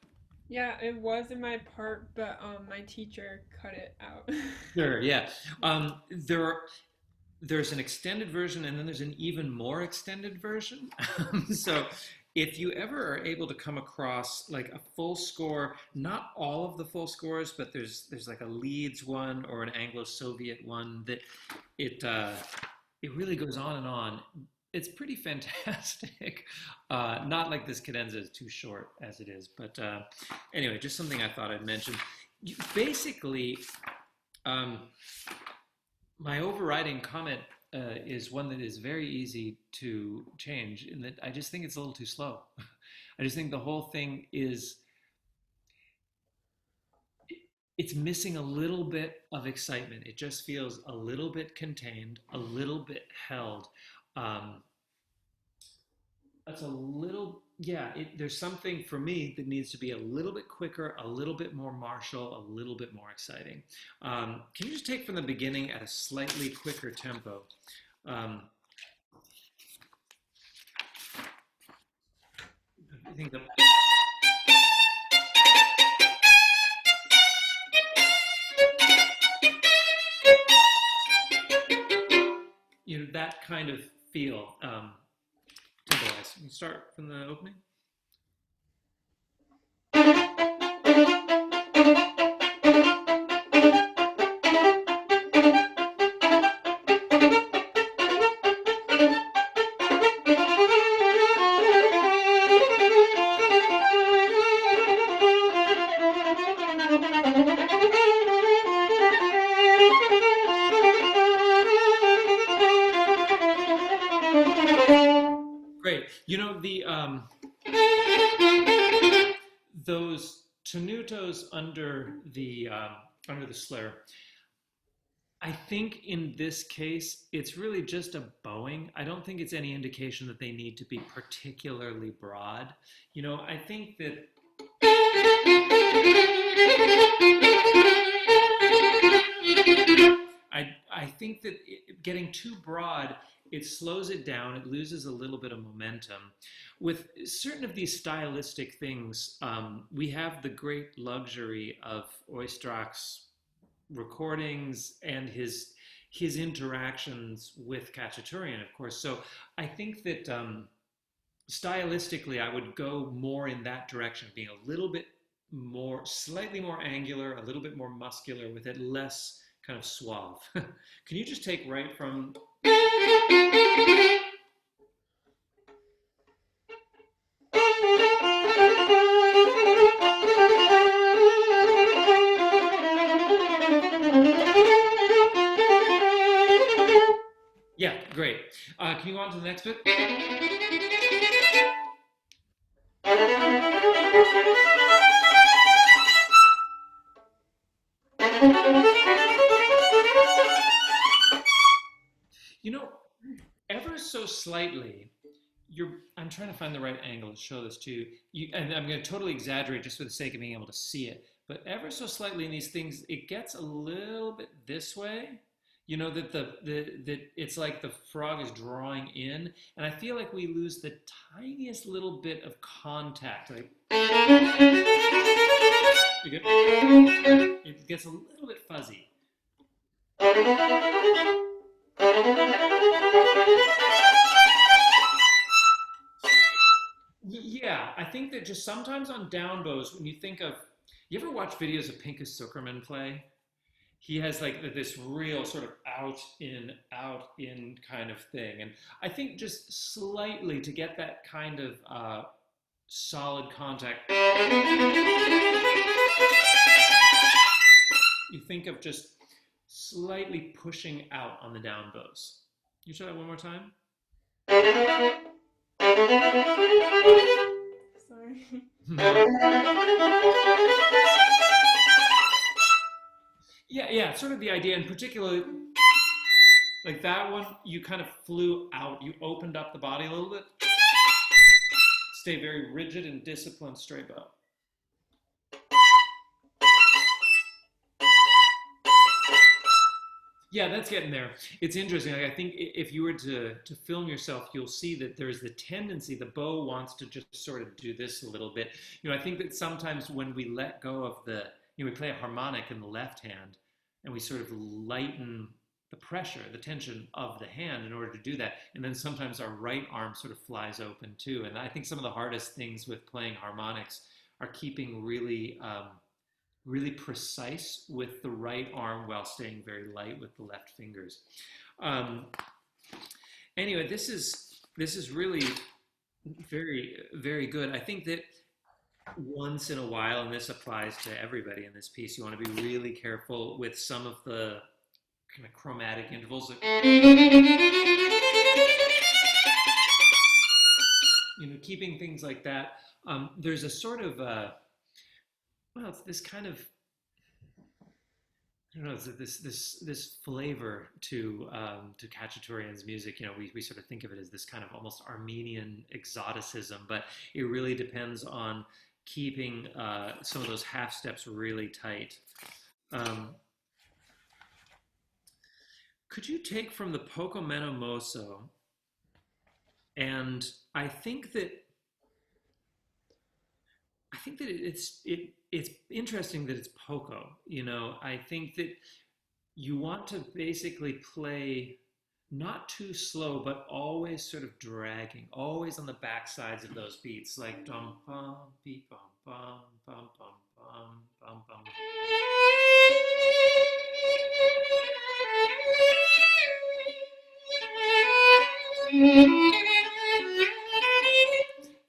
Yeah, it was in my part, but my teacher cut it out. Sure, yeah. There's an extended version, and then there's an even more extended version. So if you ever are able to come across like a full score, not all of the full scores, but there's like a Leeds one or an Anglo-Soviet one that it it really goes on and on. It's pretty fantastic. Not like this cadenza is too short as it is, but anyway, just something I thought I'd mention. Basically, um, my overriding comment is one that is very easy to change, in that I just think it's a little too slow. I just think the whole thing is it's missing a little bit of excitement. It just feels a little bit contained, a little bit held. Um, that's a little, yeah, there's something for me that needs to be a little bit quicker, a little bit more martial, a little bit more exciting. Can you just take from the beginning at a slightly quicker tempo? Um, I think the that kind of feel, tempo-wise. You start from the opening. Great. You know, those tenutos under the slur. I think in this case, it's really just a bowing. I don't think it's any indication that they need to be particularly broad. You know, I think that I think that getting too broad, it slows it down. It loses a little bit of momentum. With certain of these stylistic things, we have the great luxury of Oistrak's recordings and his interactions with Khachaturian, of course. So I think that stylistically, I would go more in that direction, being a little bit more, slightly more angular, a little bit more muscular with it, less kind of suave. Can you just take right from... Yeah, great. Can you go on to the next bit? You know, ever so slightly, I'm trying to find the right angle to show this to you. And I'm going to totally exaggerate just for the sake of being able to see it. But ever so slightly in these things, it gets a little bit this way. You know, that that it's like the frog is drawing in. And I feel like we lose the tiniest little bit of contact. Like, you good? It gets a little bit fuzzy. Yeah, I think that just sometimes on down bows, when you think of, you ever watch videos of Pinchas Zuckerman play? He has like this real sort of out in kind of thing. And I think just slightly to get that kind of solid contact, you think of just slightly pushing out on the down bows. You try that one more time? Sorry. Yeah, sort of the idea, and particularly like that one, you kind of flew out. You opened up the body a little bit. Stay very rigid and disciplined, straight bow. Yeah, that's getting there. It's interesting. Like, I think if you were to film yourself, you'll see that there's the tendency, the bow wants to just sort of do this a little bit. I think that sometimes when we let go of we play a harmonic in the left hand, and we sort of lighten the pressure, the tension of the hand in order to do that. And then sometimes our right arm sort of flies open too. And I think some of the hardest things with playing harmonics are keeping really really precise with the right arm while staying very light with the left fingers. Anyway, this is really very, very good. I think that once in a while, and this applies to everybody in this piece, you want to be really careful with some of the kind of chromatic intervals. Keeping things like that. There's a sort of it's this kind of, I don't know, this flavor to Khachaturian's music. We sort of think of it as this kind of almost Armenian exoticism, but it really depends on keeping some of those half steps really tight. Could you take from the Poco Meno Mosso? And I think that it's interesting that it's Poco. I think that you want to basically play not too slow, but always sort of dragging, always on the back sides of those beats, like dum bum beep bum bum bum bum bum bum bum.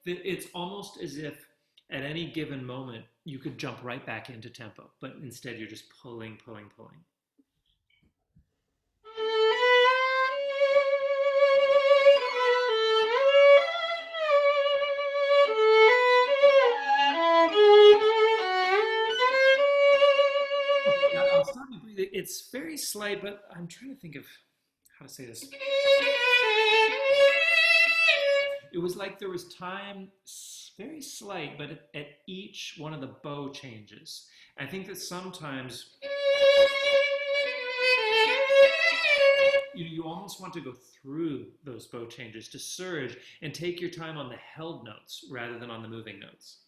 It's almost as if at any given moment you could jump right back into tempo, but instead you're just pulling, pulling, pulling. I'll start to breathe. It's very slight, but I'm trying to think of how to say this. It was like there was time, very slight, but at each one of the bow changes. I think that sometimes you almost want to go through those bow changes to surge and take your time on the held notes rather than on the moving notes.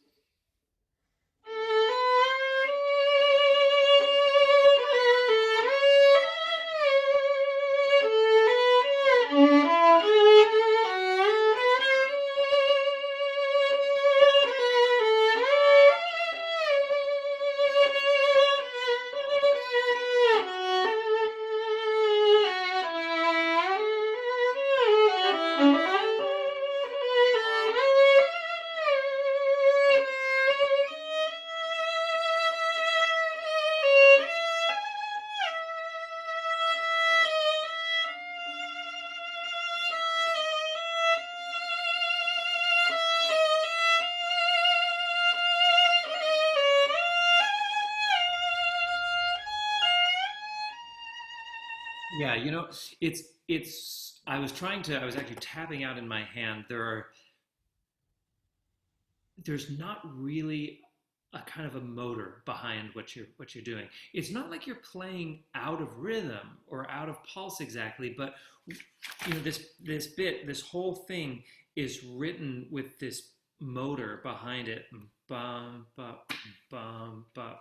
Yeah, I was actually tapping out in my hand. There's not really a kind of a motor behind what you're doing. It's not like you're playing out of rhythm or out of pulse exactly, but this whole thing is written with this motor behind it. Bum bum bum bum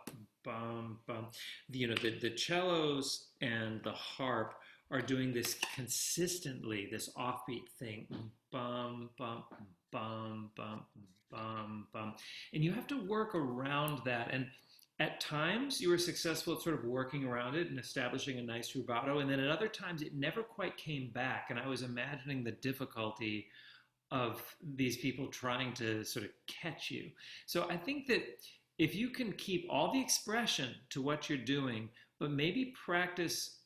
bum bum. The cellos and the harp are doing this consistently, this offbeat thing. Bum bum bum bum bum bum. And you have to work around that. And at times you were successful at sort of working around it and establishing a nice rubato. And then at other times it never quite came back. And I was imagining the difficulty of these people trying to sort of catch you. So I think that if you can keep all the expression to what you're doing, but maybe practice,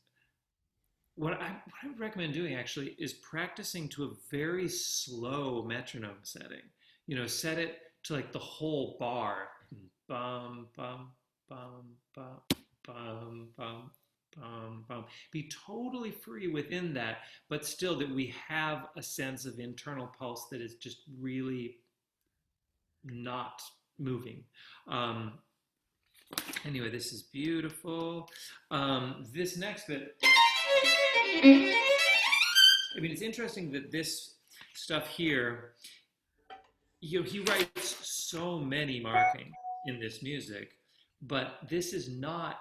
what I would recommend doing actually is practicing to a very slow metronome setting. Set it to like the whole bar. Bum, bum, bum, bum, bum, bum, bum, bum. Be totally free within that, but still that we have a sense of internal pulse that is just really not moving. Um, anyway, this is beautiful. This next bit, I mean, it's interesting that this stuff here, he writes so many markings in this music, but this is not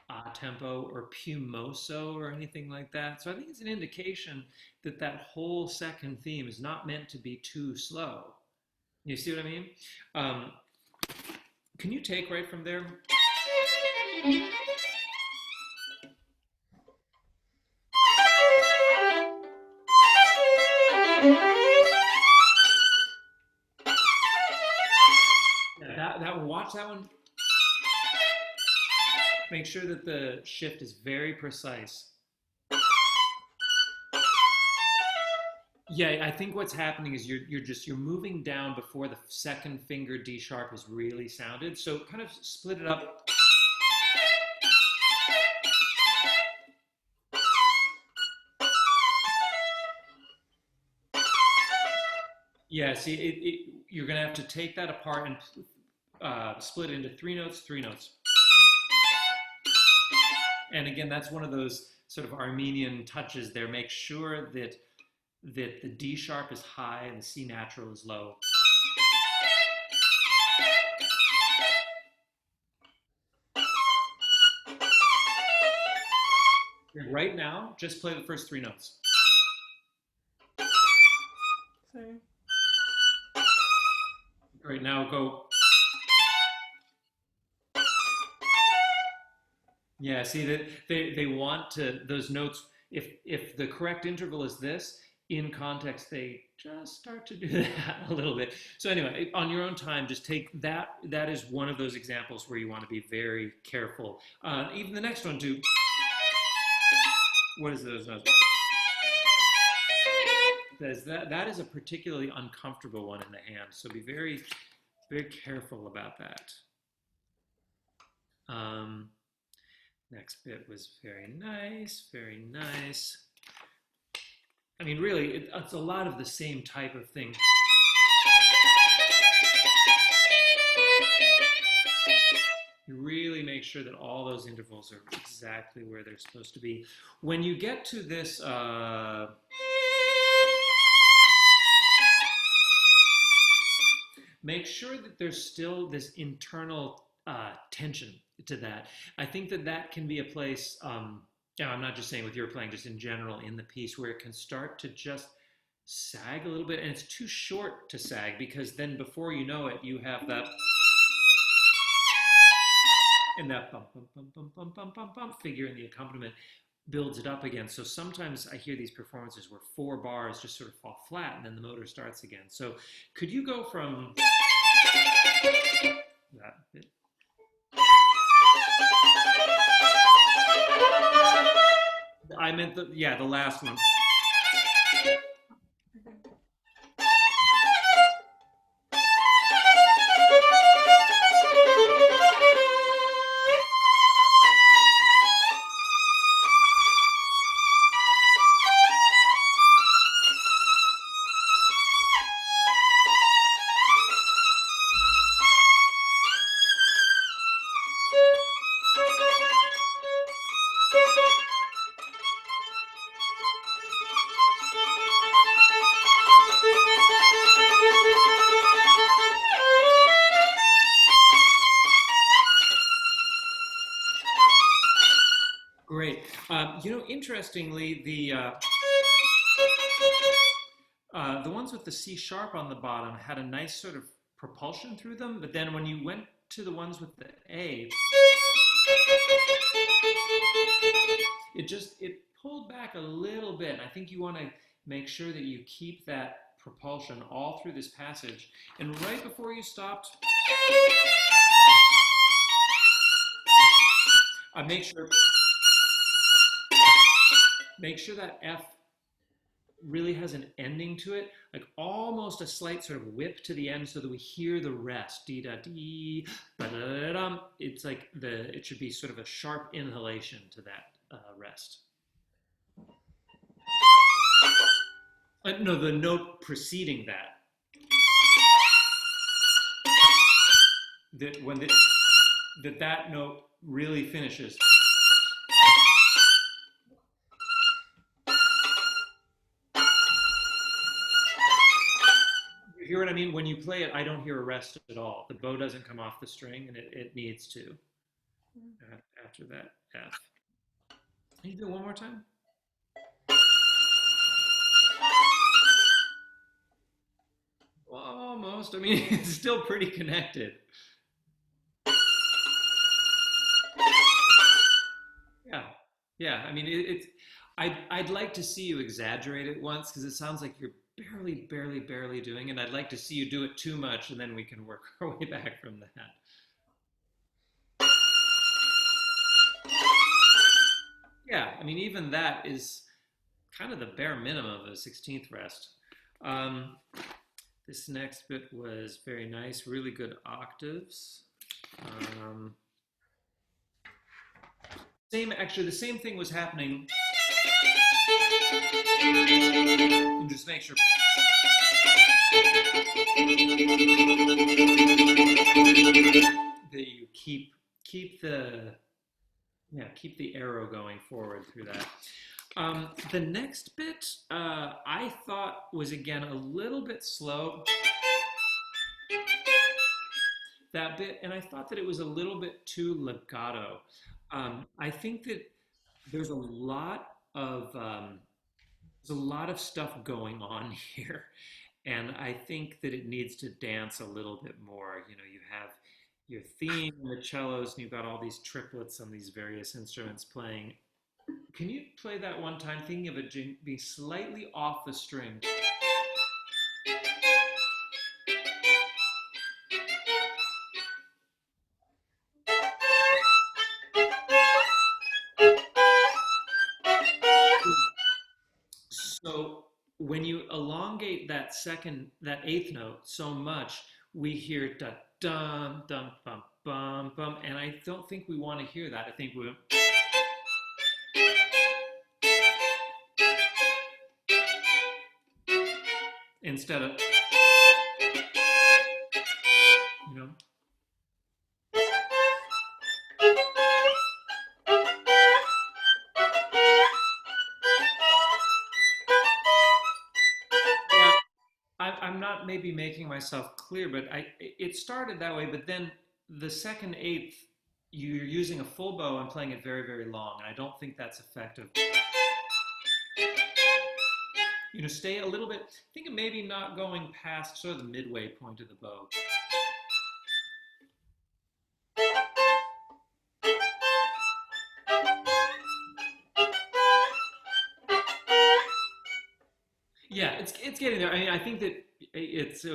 a tempo or piumoso or anything like that. So I think it's an indication that that whole second theme is not meant to be too slow. You see what I mean? Um, can you take right from there? That one, watch that one. Make sure that the shift is very precise. Yeah, I think what's happening is you're moving down before the second finger D sharp is really sounded. So kind of split it up. Yeah, see, you're gonna have to take that apart and split it into three notes, three notes. And again, that's one of those sort of Armenian touches there. Make sure that the D sharp is high and the C natural is low. And right now, just play the first three notes. Sorry. Right now, go. Yeah, see that they want to those notes. If the correct interval is this, in context they just start to do that a little bit. So anyway, on your own time, just take that. That is one of those examples where you want to be very careful. Even the next one too. What is those notes? That is a particularly uncomfortable one in the hand. So be very, very careful about that. Next bit was very nice, very nice. I mean, really, it's a lot of the same type of thing. You really make sure that all those intervals are exactly where they're supposed to be. When you get to this, make sure that there's still this internal tension to that. I think that that can be a place, I'm not just saying with your playing, just in general in the piece, where it can start to just sag a little bit, and it's too short to sag, because then before you know it, you have that, and that bum, bum, bum, bum, bum, bum, bum, bum figure in the accompaniment builds it up again. So sometimes I hear these performances where 4 bars just sort of fall flat and then the motor starts again. So could you go from that bit? I meant the last one. Great. Interestingly, the ones with the C sharp on the bottom had a nice sort of propulsion through them, but then when you went to the ones with the A, it pulled back a little bit. I think you want to make sure that you keep that propulsion all through this passage. And right before you stopped, make sure that F really has an ending to it, like almost a slight sort of whip to the end so that we hear the rest. Dee da dee, ba da da dum. It's like it should be sort of a sharp inhalation to that rest. No, the note preceding that. That when that note really finishes. You hear what I mean? When you play it, I don't hear a rest at all. The bow doesn't come off the string, and it needs to after that F. Can you do it one more time? Well, almost. I mean, it's still pretty connected. Yeah, yeah. I mean, it's. I'd like to see you exaggerate it once because it sounds like you're barely doing it. I'd like to see you do it too much, and then we can work our way back from that. Yeah, I mean, even that is kind of the bare minimum of a 16th rest. This next bit was very nice, really good octaves. Actually, the same thing was happening. And just make sure. That you keep the arrow going forward through that. The next bit I thought was again a little bit slow. That bit, and I thought that it was a little bit too legato. I think that there's a lot of stuff going on here, and I think that it needs to dance a little bit more. You know, you have your theme and the cellos, and you've got all these triplets on these various instruments playing. Can you play that one time, thinking of it being slightly off the string? So when you elongate that eighth note so much, we hear da dum dum bum bum bum, and I don't think we want to hear that. I think we instead of, you know. I'm not maybe making myself clear, but it started that way, but then the second eighth, you're using a full bow and playing it very long, and I don't think that's effective. You know, stay a little bit, think of maybe not going past sort of the midway point of the bow. Yeah, it's getting there. I mean, I think that it's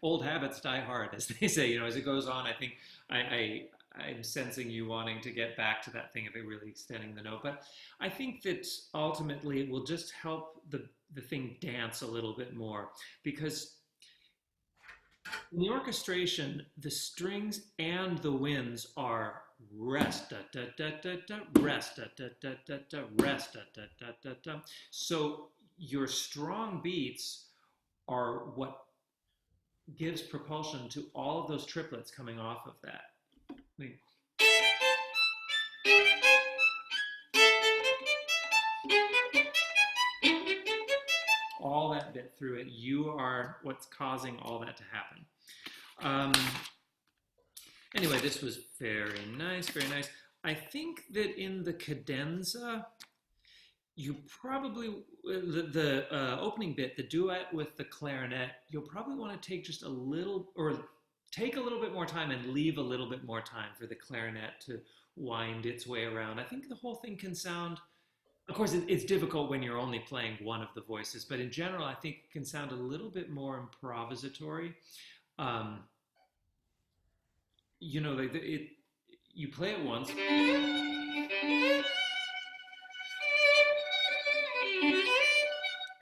old habits die hard, as they say. You know, as it goes on, I think I'm sensing you wanting to get back to that thing of it really extending the note. But I think that ultimately it will just help the thing dance a little bit more, because in the orchestration, the strings and the winds are rest da da da da da rest da da da da da rest da da da da da. So your strong beats are what gives propulsion to all of those triplets coming off of that. All that bit through it, you are what's causing all that to happen. Anyway, this was very nice, very nice. I think that in the cadenza, you probably, the opening bit, the duet with the clarinet, you'll probably want to take just a little, or take a little bit more time and leave a little bit more time for the clarinet to wind its way around. I think the whole thing can sound, of course, it's difficult when you're only playing one of the voices, but in general, I think it can sound a little bit more improvisatory. You know, like you play it once,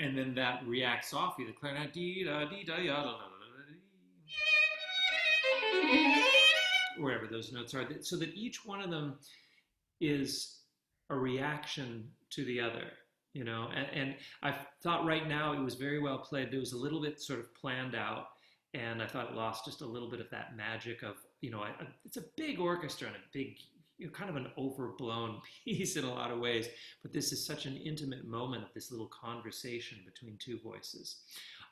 and then that reacts off you. The clarinet, dee da dee da ya da da da, wherever those notes are, so that each one of them is a reaction to the other, and I thought right now it was very well played. It was a little bit sort of planned out, and I thought it lost just a little bit of that magic of, it's a big orchestra and a big, kind of an overblown piece in a lot of ways, but this is such an intimate moment of this little conversation between two voices.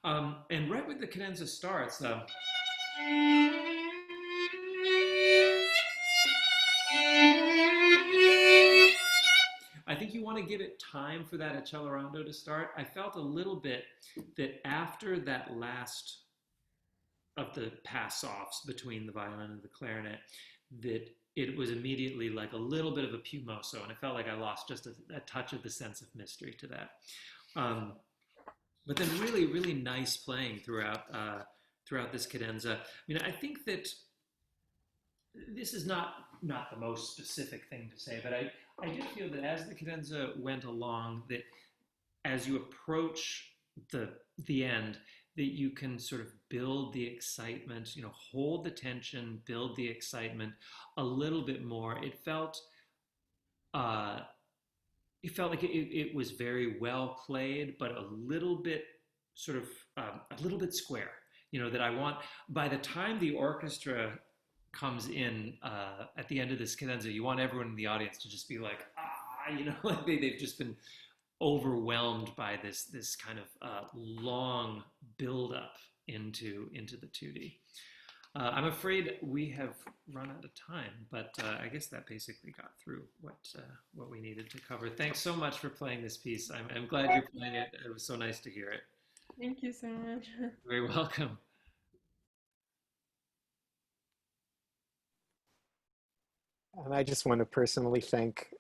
And right when the cadenza starts, I think you want to give it time for that accelerando to start. I felt a little bit that after that last of the pass-offs between the violin and the clarinet, that it was immediately like a little bit of a piumoso, and it felt like I lost just a touch of the sense of mystery to that. But then really, really nice playing throughout this cadenza. I mean, I think that this is not the most specific thing to say, but I did feel that as the cadenza went along, that as you approach the end, that you can sort of build the excitement, hold the tension, build the excitement a little bit more. It felt like it was very well played, but a little bit sort of a little bit square. That I want, by the time the orchestra comes in at the end of this cadenza, you want everyone in the audience to just be like, like they've just been overwhelmed by this kind of long build-up into the 2D. I'm afraid we have run out of time, but I guess that basically got through what we needed to cover. Thanks so much for playing this piece. I'm glad you're playing it. It was so nice to hear it. Thank you so much. You're very welcome. And I just want to personally thank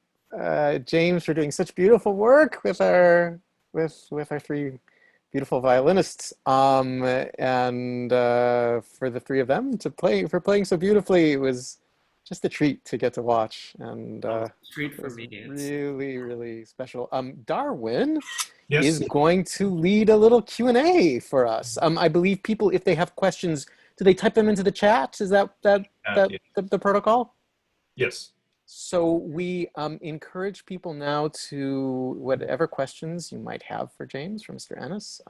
James for doing such beautiful work with our three beautiful violinists, and for the three of them for playing so beautifully. It was just a treat to get to watch, and treat for me. Really, really special. Darwin Yes. is going to lead a little Q&A for us. I believe people, if they have questions, do they type them into the chat? Is that Yeah. the protocol? Yes. So we encourage people now to, whatever questions you might have for James, for Mr. Ehnes,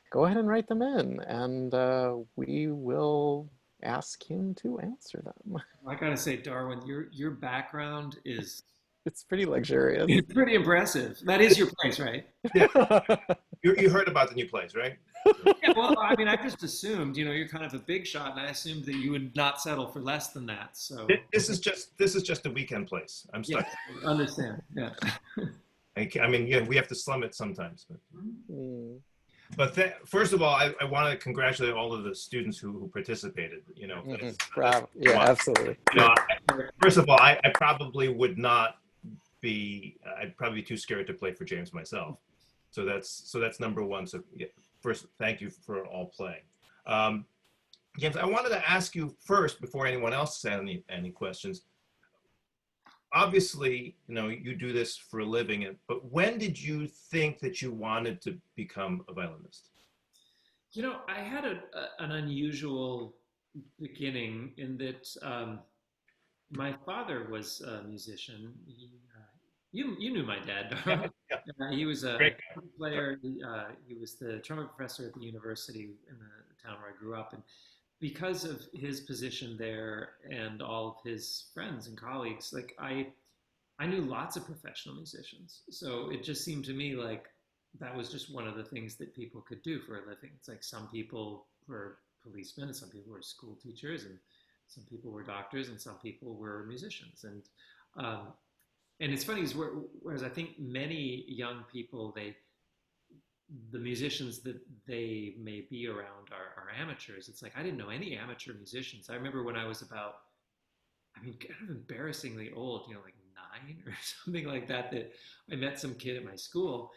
go ahead and write them in, and we will ask him to answer them. I gotta say, Darwin, your background is It's pretty luxurious. it's pretty impressive. That is your place, right? Yeah. You heard about the new place, right? Yeah, well, I mean, I just assumed, you're kind of a big shot, and I assumed that you would not settle for less than that. So This is just a weekend place. I'm stuck. yeah, understand. Yeah. I mean, yeah, we have to slum it sometimes. Mm. But first of all, I want to congratulate all of the students who participated. Bravo. Yeah, absolutely. First of all, I probably would not be. I'd probably be too scared to play for James myself. So that's number one. So yeah, first, thank you for all playing. James, I wanted to ask you first, before anyone else has any questions. Obviously, you do this for a living, but when did you think that you wanted to become a violinist? I had an unusual beginning in that my father was a musician. You knew my dad, Darwin. Yeah. He was a Great player. He was the trumpet professor at the university in the town where I grew up, and because of his position there and all of his friends and colleagues, like I knew lots of professional musicians. So it just seemed to me like that was just one of the things that people could do for a living. It's like some people were policemen, and some people were school teachers, and some people were doctors, and some people were musicians. And it's funny, whereas I think many young people, the musicians that they may be around are amateurs. It's like I didn't know any amateur musicians. I remember when I was about, kind of embarrassingly old, like 9 or something like that I met some kid at my school,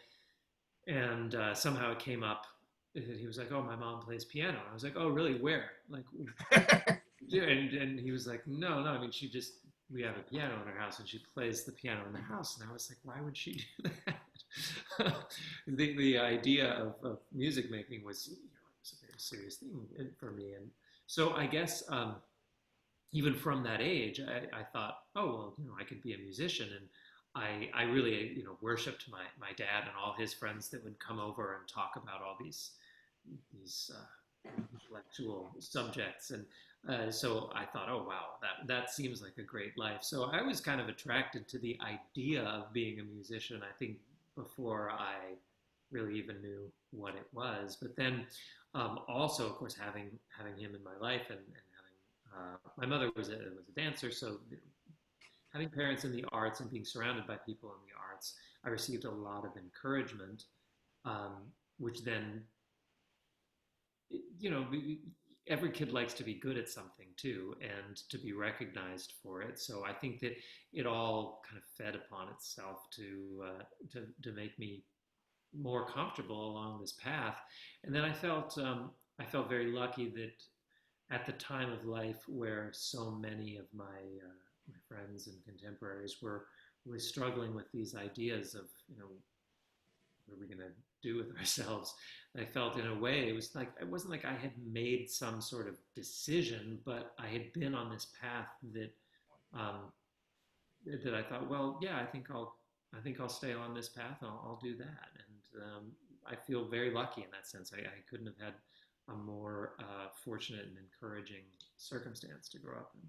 and somehow it came up that he was like, "Oh, my mom plays piano." I was like, "Oh, really? Where?" Like, yeah, and he was like, "No, we have a piano in our house, and she plays the piano in the house." And I was like, "Why would she do that?" the idea of music making was, was a very serious thing for me. And so I guess even from that age, I thought, oh, well, I could be a musician. And I really, worshipped my dad and all his friends that would come over and talk about all these intellectual subjects. And so I thought, oh, wow, that seems like a great life. So I was kind of attracted to the idea of being a musician, I think, before I really even knew what it was. But then also, of course, having him in my life and having my mother was a dancer, so having parents in the arts and being surrounded by people in the arts, I received a lot of encouragement, which then, every kid likes to be good at something too, and to be recognized for it. So I think that it all kind of fed upon itself to make me more comfortable along this path. And then I felt very lucky that at the time of life where so many of my friends and contemporaries were really struggling with these ideas of, what are we going to do with ourselves? And I felt in a way it wasn't like I had made some sort of decision, but I had been on this path that I thought, well, yeah, I think I'll stay on this path and I'll do that. And I feel very lucky in that sense. I couldn't have had a more fortunate and encouraging circumstance to grow up in.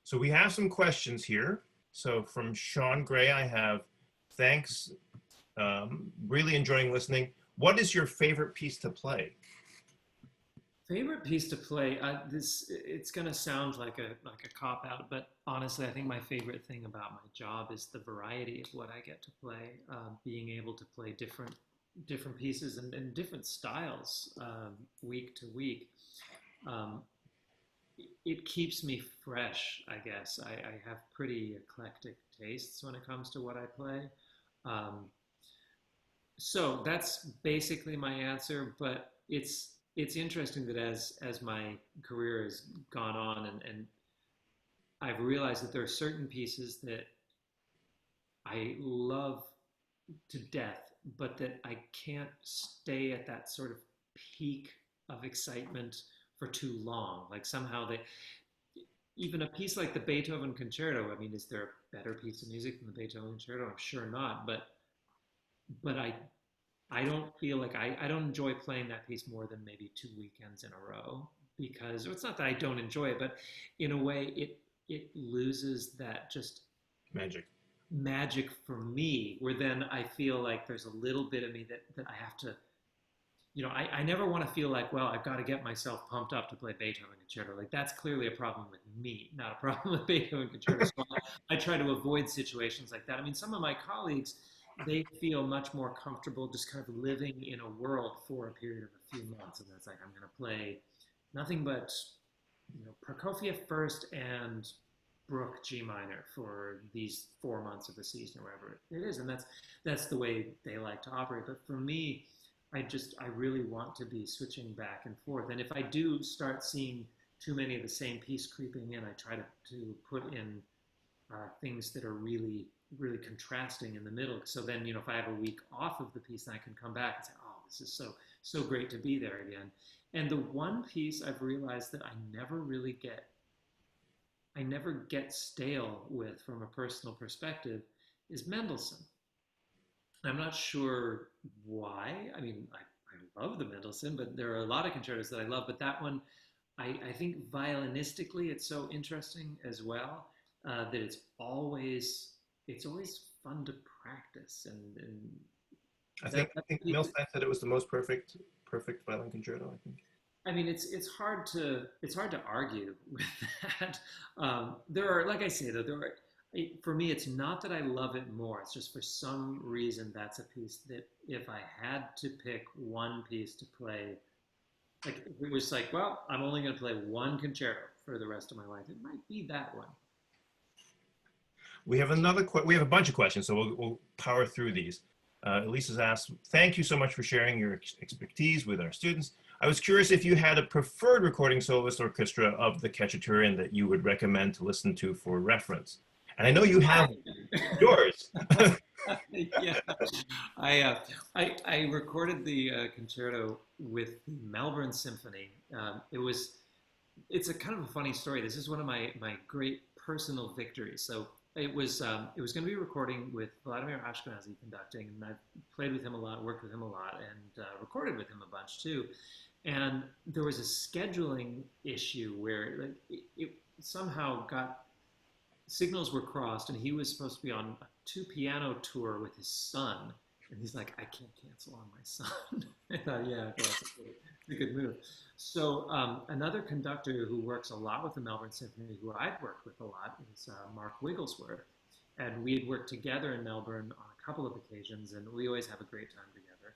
So we have some questions here. So from Sean Gray, I have, thanks, really enjoying listening. What is your favorite piece to play? Favorite piece to play? It's going to sound like a cop out, but honestly, I think my favorite thing about my job is the variety of what I get to play. Being able to play different pieces and different styles week to week. It keeps me fresh, I guess. I have pretty eclectic tastes when it comes to what I play. So that's basically my answer, but it's interesting that as my career has gone on and I've realized that there are certain pieces that I love to death, but that I can't stay at that sort of peak of excitement for too long. Like somehow even a piece like the Beethoven Concerto, I mean, is there a better piece of music than the Beethoven Concerto? I'm sure not, but I don't feel like I don't enjoy playing that piece more than maybe 2 weekends in a row, because it's not that I don't enjoy it, but in a way it loses that just magic for me, where then I feel like there's a little bit of me that I have to, I never want to feel like, well, I've got to get myself pumped up to play Beethoven Concerto. Like that's clearly a problem with me, not a problem with Beethoven Concerto. So I try to avoid situations like that. I mean, some of my colleagues, they feel much more comfortable just kind of living in a world for a period of a few months. And that's like, I'm going to play nothing but, Prokofiev first and Bruch G minor for these 4 months of the season or whatever it is. And that's the way they like to operate. But for me, I really want to be switching back and forth. And if I do start seeing too many of the same piece creeping in, I try to put in things that are really, really contrasting in the middle. So then, if I have a week off of the piece, then I can come back and say, oh, this is so great to be there again. And the one piece I've realized that I never get stale with from a personal perspective is Mendelssohn. I'm not sure why. I mean, I love the Mendelssohn, but there are a lot of concertos that I love. But that one, I think violinistically, it's so interesting as well, that it's always fun to practice. And I think Mendelssohn said it was the most perfect violin concerto, I think. I mean, it's hard to argue with that. There are, like I say, though, for me, it's not that I love it more. It's just for some reason that's a piece that if I had to pick one piece to play, like it was like, well, I'm only going to play one concerto for the rest of my life, it might be that one. We have we have a bunch of questions, so we'll power through these. Elisa's asked, thank you so much for sharing your expertise with our students. I was curious if you had a preferred recording soloist orchestra of the Khachaturian that you would recommend to listen to for reference. And I know you have yours. Yeah, I recorded the concerto with the Melbourne Symphony. It's a kind of a funny story. This is one of my great personal victories. So it was going to be recording with Vladimir Ashkenazy conducting, and I've played with him a lot, worked with him a lot, and recorded with him a bunch too. And there was a scheduling issue where like it somehow got signals were crossed, and he was supposed to be on a two piano tour with his son. And he's like, I can't cancel on my son. I thought, yeah, well, that's a good move. So another conductor who works a lot with the Melbourne Symphony, who I've worked with a lot, is Mark Wigglesworth. And we had worked together in Melbourne on a couple of occasions, and we always have a great time together.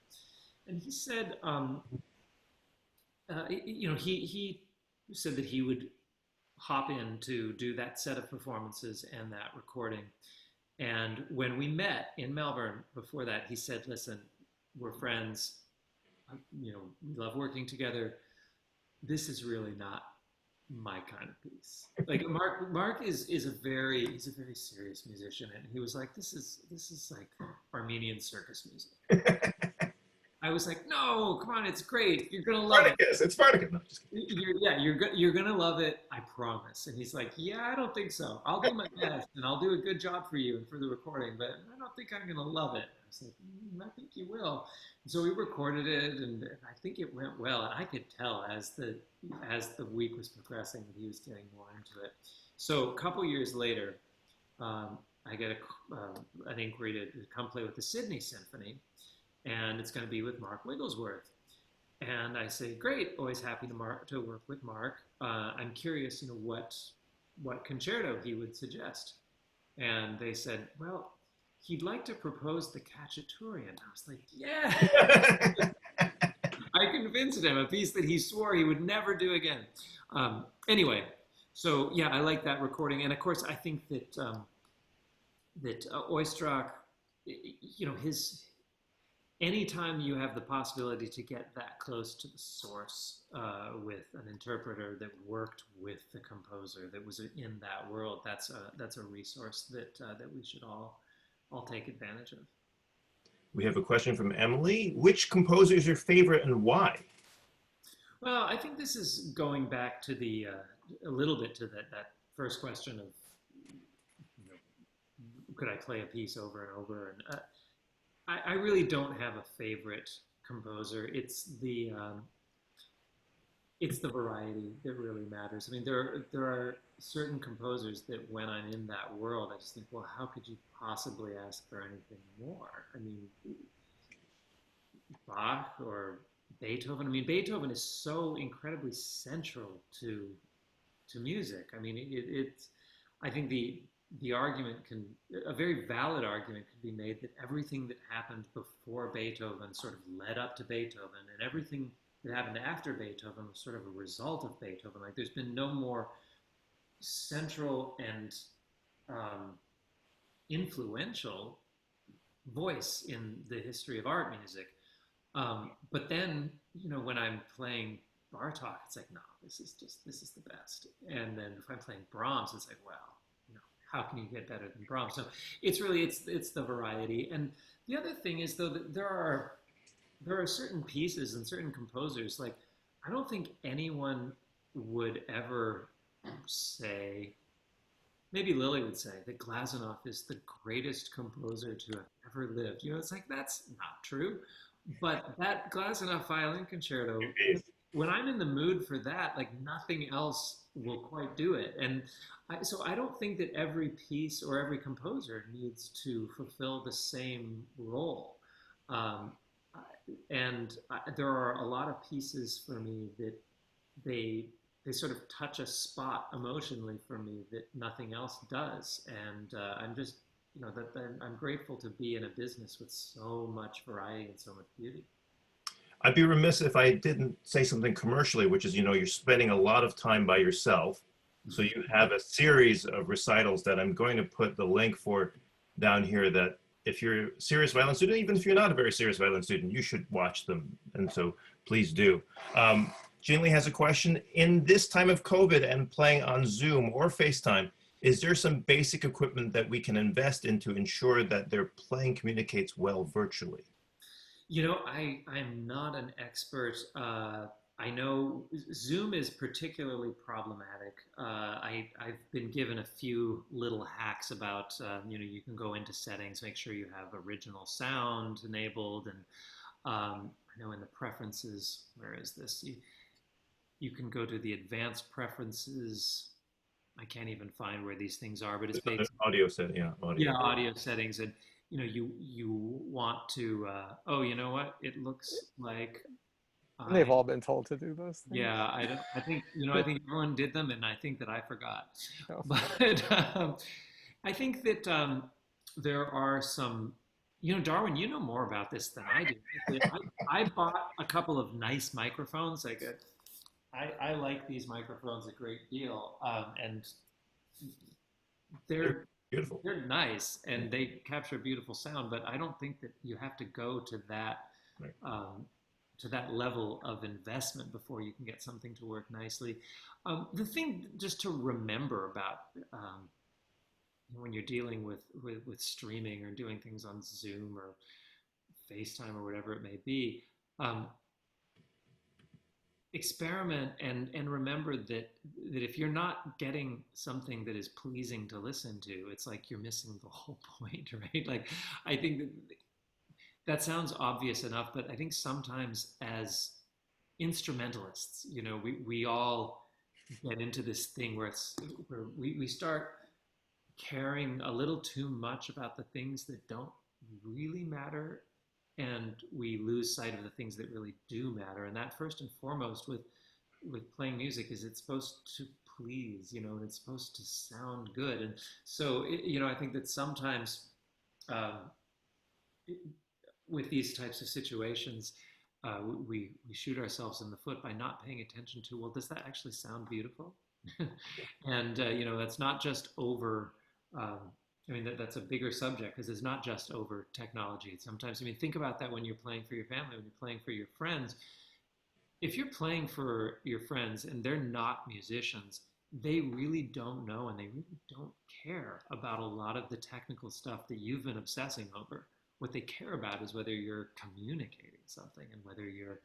And he said, he said that he would hop in to do that set of performances and that recording. And when we met in Melbourne before that, he said, listen, we're friends. We love working together. This is really not my kind of piece. Like Mark is a very serious musician, and he was like, this is like Armenian circus music. I was like, no, come on, it's great. You're gonna love Spartacus, it's Spartacus. No, just it. You're gonna love it. I promise. And he's like, yeah, I don't think so. I'll do my best, and I'll do a good job for you and for the recording, but I don't think I'm gonna love it. I was like, I think you will. And so we recorded it, and I think it went well. And I could tell as the week was progressing that he was getting more into it. So a couple years later, I get an inquiry to come play with the Sydney Symphony. And it's going to be with Mark Wigglesworth. And I say, great, always happy to work with Mark. I'm curious, what concerto he would suggest. And they said, well, he'd like to propose the Cacciatorian. I was like, yeah. I convinced him, a piece that he swore he would never do again. Anyway, so yeah, I like that recording. And of course, I think that Oistrakh, anytime you have the possibility to get that close to the source with an interpreter that worked with the composer that was in that world, that's a resource that we should all take advantage of. We have a question from Emily. Which composer is your favorite and why? Well, I think this is going back to a little bit to that first question of could I play a piece over and over, and I really don't have a favorite composer. It's the variety that really matters. I mean, there are certain composers that when I'm in that world, I just think, well, how could you possibly ask for anything more? I mean, Bach or Beethoven. I mean, Beethoven is so incredibly central to music. I mean, it's. I think the argument a very valid argument could be made that everything that happened before Beethoven sort of led up to Beethoven, and everything that happened after Beethoven was sort of a result of Beethoven. Like there's been no more central and influential voice in the history of art music. But then, when I'm playing Bartók, it's like, no, this is the best. And then if I'm playing Brahms, it's like, wow, how can you get better than Brahms? So it's really, it's the variety. And the other thing is, though, that there are certain pieces and certain composers, like, I don't think anyone would ever say, maybe Lily would say, that Glazunov is the greatest composer to have ever lived. It's like, that's not true. But that Glazunov violin concerto, when I'm in the mood for that, like nothing else will quite do it. And so I don't think that every piece or every composer needs to fulfill the same role. There are a lot of pieces for me that they sort of touch a spot emotionally for me that nothing else does. And I'm just, I'm grateful to be in a business with so much variety and so much beauty. I'd be remiss if I didn't say something commercially, which is, you're spending a lot of time by yourself. So you have a series of recitals that I'm going to put the link for down here, that if you're a serious violin student, even if you're not a very serious violin student, you should watch them. And so please do. Jean Lee has a question. In this time of COVID and playing on Zoom or FaceTime, Is there some basic equipment that we can invest in to ensure that their playing communicates well virtually? You know, I'm not an expert. I know Zoom is particularly problematic. I've been given a few little hacks about, you can go into settings, make sure you have original sound enabled, and I know in the preferences, where is this? You can go to the advanced preferences. I can't even find where these things are, but it's basically Audio setting, yeah, audio. yeah, audio settings, and you want to. Oh, you know what? It looks like And they've I. all been told to do those things. Yeah, I don't. I think I think everyone did them, and I think that I forgot. No. But I think that there are some. Darwin, you know more about this than I do. I bought a couple of nice microphones. I like these microphones a great deal, and They're they're beautiful. they're nice and they capture beautiful sound. But I don't think that you have to go Right. to that level of investment before you can get something to work nicely. The thing just to remember about when you're dealing with streaming or doing things on Zoom or FaceTime or whatever it may be, um, experiment and remember that if you're not getting something that is pleasing to listen to, it's like you're missing the whole point, right? Like I think that sounds obvious enough, but I think sometimes as instrumentalists, we all get into this thing where we start caring a little too much about the things that don't really matter, and we lose sight of the things that really do matter. And that first and foremost with playing music is it's supposed to please, and it's supposed to sound good. And so I think that sometimes um, with these types of situations, we shoot ourselves in the foot by not paying attention to, well, does that actually sound beautiful? And that's not just over. Um, that's a bigger subject because it's not just over technology. Sometimes, think about that when you're playing for your family, when you're playing for your friends. If you're playing for your friends and they're not musicians, they really don't know and they really don't care about a lot of the technical stuff that you've been obsessing over. What they care about is whether you're communicating something and whether you're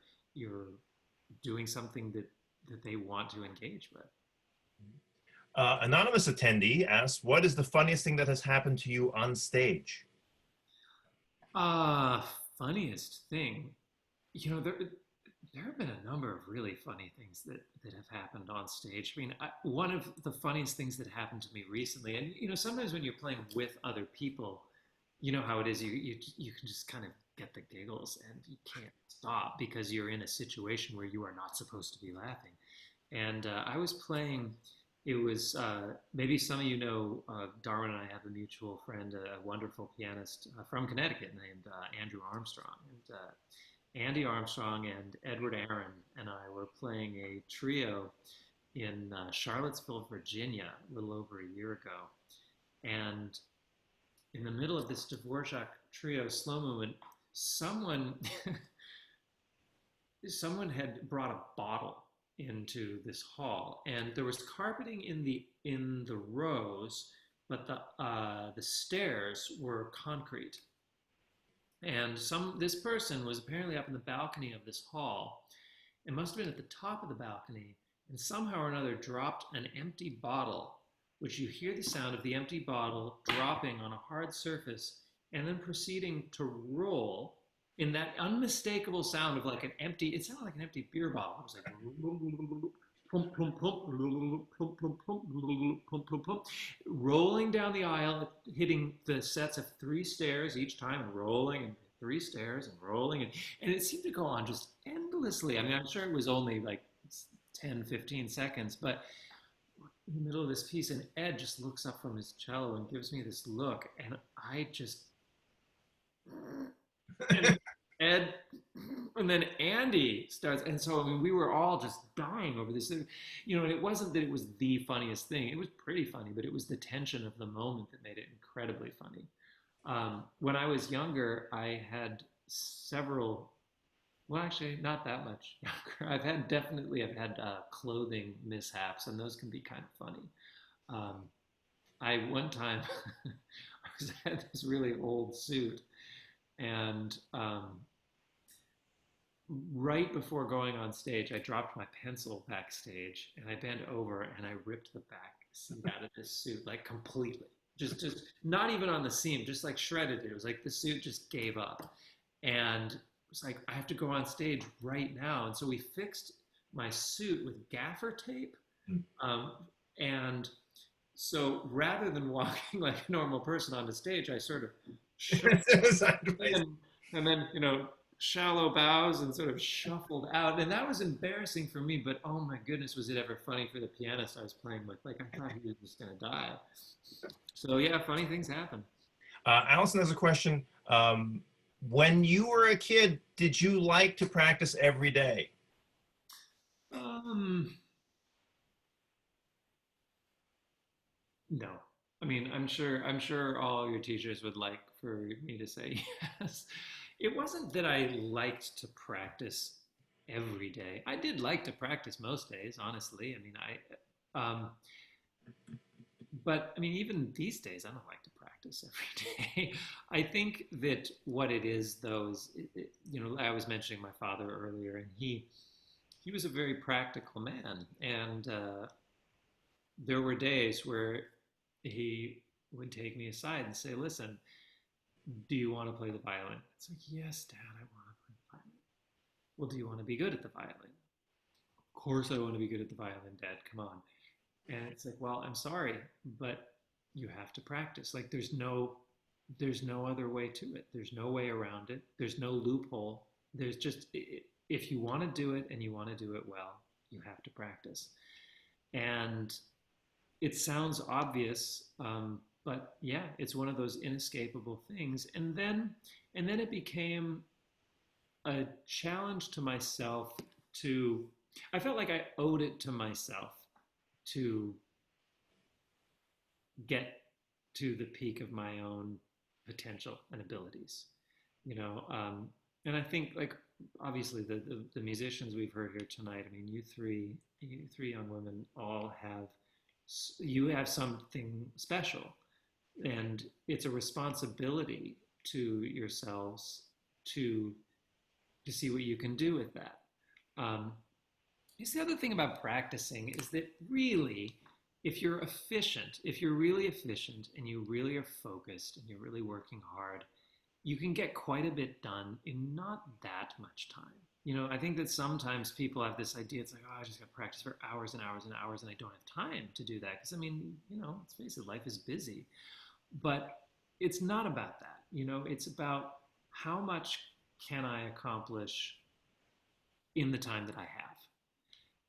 doing something that they want to engage with. Anonymous attendee asks, what is the funniest thing that has happened to you on stage? Funniest thing. There have been a number of really funny things that have happened on stage. One of the funniest things that happened to me recently, and sometimes when you're playing with other people, you know how it is. You can just kind of get the giggles, and you can't stop because you're in a situation where you are not supposed to be laughing. And I was playing. It was maybe some of you know Darwin and I have a mutual friend, a wonderful pianist from Connecticut named Andrew Armstrong. And Andy Armstrong and Edward Aaron and I were playing a trio in Charlottesville, Virginia, a little over a year ago. And in the middle of this Dvorak trio slow movement, someone had brought a bottle into this hall, and there was carpeting in the rows, but the stairs were concrete. And this person was apparently up in the balcony of this hall. It must have been at the top of the balcony, and somehow or another dropped an empty bottle, which you hear the sound of the empty bottle dropping on a hard surface and then proceeding to roll in that unmistakable sound of like it sounded like an empty beer bottle. It was like plump, plump, plump, plump, plump, plump, plump, plump, plump, rolling down the aisle, hitting the sets of 3 stairs each time, rolling and 3 stairs and rolling. And it seemed to go on just endlessly. I'm sure it was only like 10, 15 seconds, but in the middle of this piece, and Ed just looks up from his cello and gives me this look, and I just... and Ed, and then Andy starts, and so we were all just dying over this. And it wasn't that it was the funniest thing; it was pretty funny, but it was the tension of the moment that made it incredibly funny. When I was younger, I had several. Well, actually, not that much younger. I've had clothing mishaps, and those can be kind of funny. I one time I had this really old suit, and right before going on stage, I dropped my pencil backstage, and I bent over and I ripped the back seat out of this suit like completely, just not even on the seam, just like shredded it. It was like the suit just gave up, and it was like I have to go on stage right now, and so we fixed my suit with gaffer tape, um, and so rather than walking like a normal person on the stage, I sort of shuffled and then, shallow bows and sort of shuffled out. And that was embarrassing for me, but oh my goodness, was it ever funny for the pianist I was playing with. Like, I thought he was just going to die. So yeah, funny things happen. Allison has a question. When you were a kid, did you like to practice every day? No. I mean, I'm sure all your teachers would like for me to say yes. It wasn't that I liked to practice every day. I did like to practice most days, honestly. I mean, but I mean, even these days, I don't like to practice every day. I think that what it is, though, is, I was mentioning my father earlier, and he was a very practical man, and there were days where he would take me aside and say, "Listen, do you want to play the violin?" It's like, "Yes, Dad, I want to play the violin." "Well, do you want to be good at the violin?" "Of course I want to be good at the violin, Dad. Come on." And it's like, "Well, I'm sorry, but you have to practice. Like, there's no other way to it. There's no way around it. There's no loophole. There's just, if you want to do it and you want to do it well, you have to practice." And it sounds obvious, but yeah, it's one of those inescapable things. And then it became a challenge to myself to, I felt like I owed it to myself to get to the peak of my own potential and abilities, and I think, like, obviously the musicians we've heard here tonight, I mean, you three young women all you have something special, and it's a responsibility to yourselves to see what you can do with that. It's the other thing about practicing is that really, if you're really efficient and you really are focused and you're really working hard, you can get quite a bit done in not that much time. I think that sometimes people have this idea, it's like, "Oh, I just got to practice for hours and hours and hours, and I don't have time to do that." Because, I mean, let's face it, life is busy. But it's not about that. It's about how much can I accomplish in the time that I have.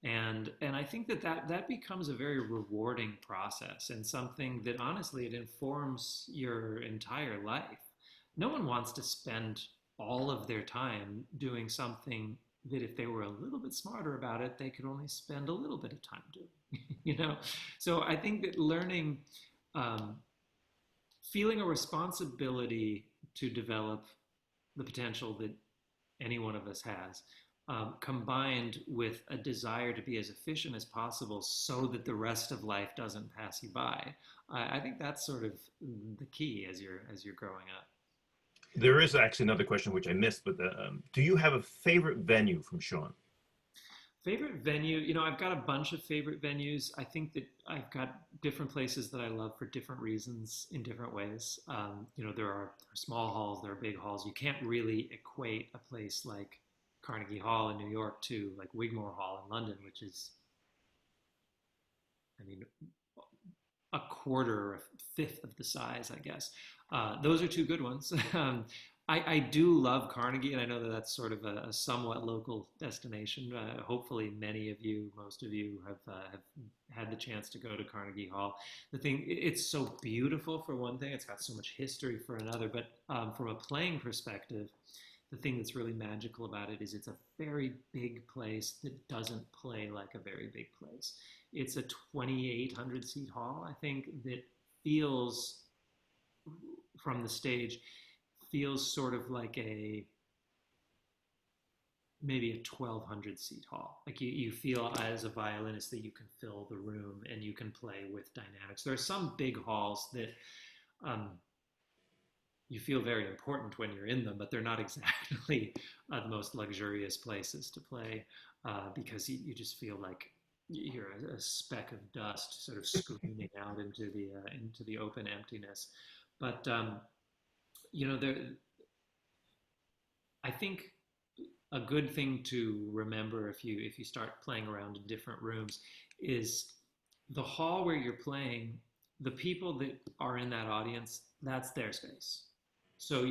And I think that becomes a very rewarding process, and something that, honestly, it informs your entire life. No one wants to spend all of their time doing something that, if they were a little bit smarter about it, they could only spend a little bit of time doing. So I think that learning, feeling a responsibility to develop the potential that any one of us has, combined with a desire to be as efficient as possible so that the rest of life doesn't pass you by. I think that's sort of the key as you're growing up. There is actually another question which I missed, but do you have a favorite venue from Sean? Favorite venue, I've got a bunch of favorite venues. I think that I've got different places that I love for different reasons in different ways. There are small halls, there are big halls. You can't really equate a place like Carnegie Hall in New York to like Wigmore Hall in London, which is, I mean, a quarter or a fifth of the size, I guess. Those are two good ones. I do love Carnegie, and I know that that's sort of a somewhat local destination. Hopefully, most of you have had the chance to go to Carnegie Hall. It's so beautiful for one thing. It's got so much history for another. But from a playing perspective, the thing that's really magical about it is it's a very big place that doesn't play like a very big place. It's a 2,800 seat hall, I think, that feels, from the stage, feels sort of like maybe a 1,200 seat hall. Like you feel as a violinist that you can fill the room and you can play with dynamics. There are some big halls that you feel very important when you're in them, but they're not exactly the most luxurious places to play because you just feel like you're a speck of dust sort of screaming out into the open emptiness. But I think a good thing to remember if you start playing around in different rooms is the hall where you're playing, the people that are in that audience, that's their space. So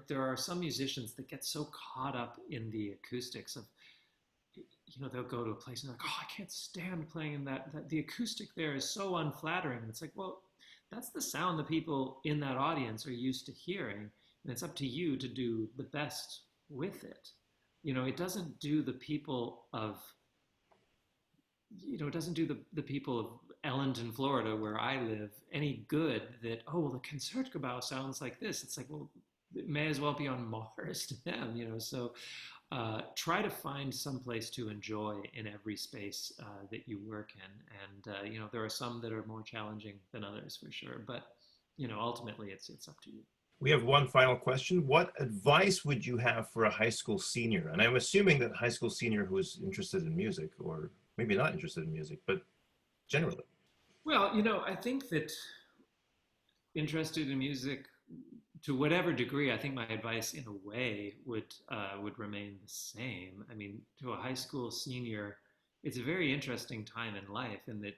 there are some musicians that get so caught up in the acoustics of, they'll go to a place and they're like, oh, I can't stand playing in that the acoustic there is so unflattering. And it's like, well, that's the sound the people in that audience are used to hearing, and it's up to you to do the best with it. It doesn't do the people of, it doesn't do the people of Ellenton, Florida, where I live, any good that, oh, well, the Concertgebouw sounds like this. It's like, well, it may as well be on Mars to them, So try to find some place to enjoy in every space that you work in. And, there are some that are more challenging than others for sure. But, ultimately, it's up to you. We have one final question. What advice would you have for a high school senior? And I'm assuming that high school senior who is interested in music, or maybe not interested in music, but generally. Well, I think that interested in music to whatever degree, I think my advice in a way would remain the same. I mean, to a high school senior, it's a very interesting time in life in that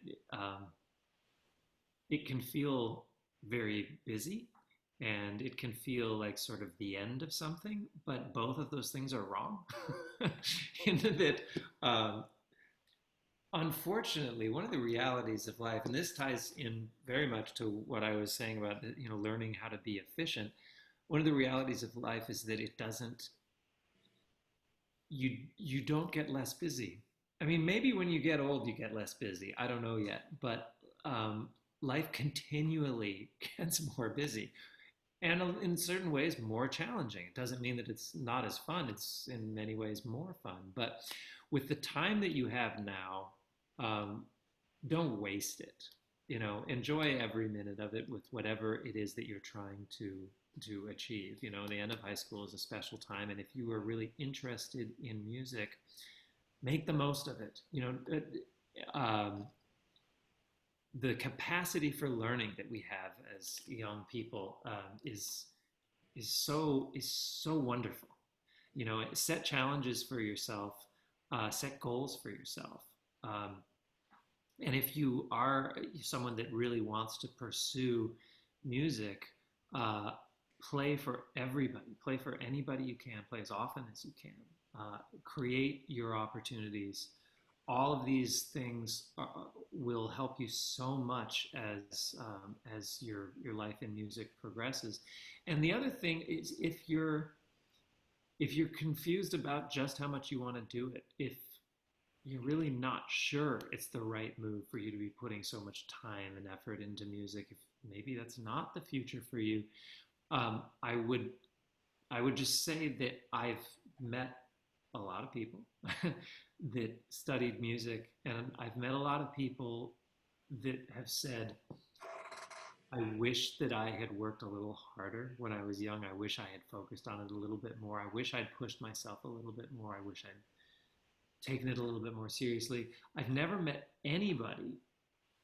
it can feel very busy and it can feel like sort of the end of something, but both of those things are wrong. In that, unfortunately, one of the realities of life, and this ties in very much to what I was saying about learning how to be efficient. One of the realities of life is that it doesn't. You don't get less busy. I mean, maybe when you get old, you get less busy. I don't know yet, but life continually gets more busy. And in certain ways, more challenging. It doesn't mean that it's not as fun. It's in many ways more fun. But with the time that you have now, don't waste it. Enjoy every minute of it with whatever it is that you're trying to achieve. The end of high school is a special time, and if you are really interested in music, make the most of it. The capacity for learning that we have as young people is so wonderful. Set challenges for yourself, set goals for yourself. And if you are someone that really wants to pursue music, play for everybody, play for anybody you can, play as often as you can, create your opportunities. All of these things will help you so much as your life in music progresses. And the other thing is, if you're confused about just how much you want to do it, if you're really not sure it's the right move for you to be putting so much time and effort into music, if maybe that's not the future for you, I would just say that I've met a lot of people that studied music, and I've met a lot of people that have said, I wish that I had worked a little harder when I was young. I wish I had focused on it a little bit more. I wish I'd pushed myself a little bit more. I wish I'd taken it a little bit more seriously. I've never met anybody,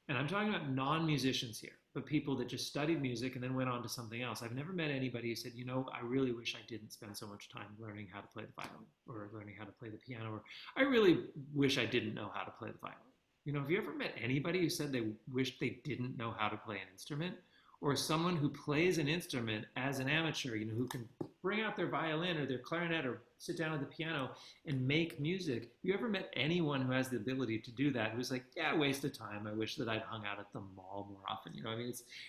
and I'm talking about non-musicians here, but people that just studied music and then went on to something else. I've never met anybody who said, I really wish I didn't spend so much time learning how to play the violin or learning how to play the piano, or I really wish I didn't know how to play the violin. Have you ever met anybody who said they wished they didn't know how to play an instrument? Or someone who plays an instrument as an amateur, who can bring out their violin or their clarinet or sit down at the piano and make music? Have you ever met anyone who has the ability to do that who's like, yeah, waste of time. I wish that I'd hung out at the mall more often.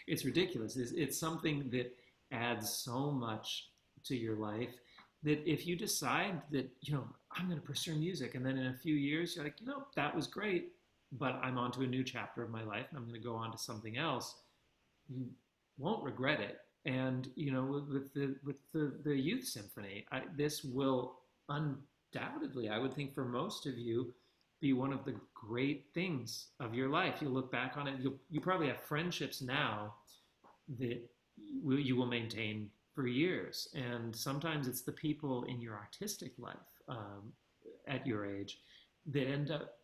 It's ridiculous. It's something that adds so much to your life that if you decide that, I'm going to pursue music, and then in a few years you're like, that was great, but I'm on to a new chapter of my life and I'm going to go on to something else, you won't regret it. And with the youth symphony, this will undoubtedly, I would think for most of you, be one of the great things of your life. You'll look back on it. You probably have friendships now that you will maintain for years. And sometimes it's the people in your artistic life at your age that end up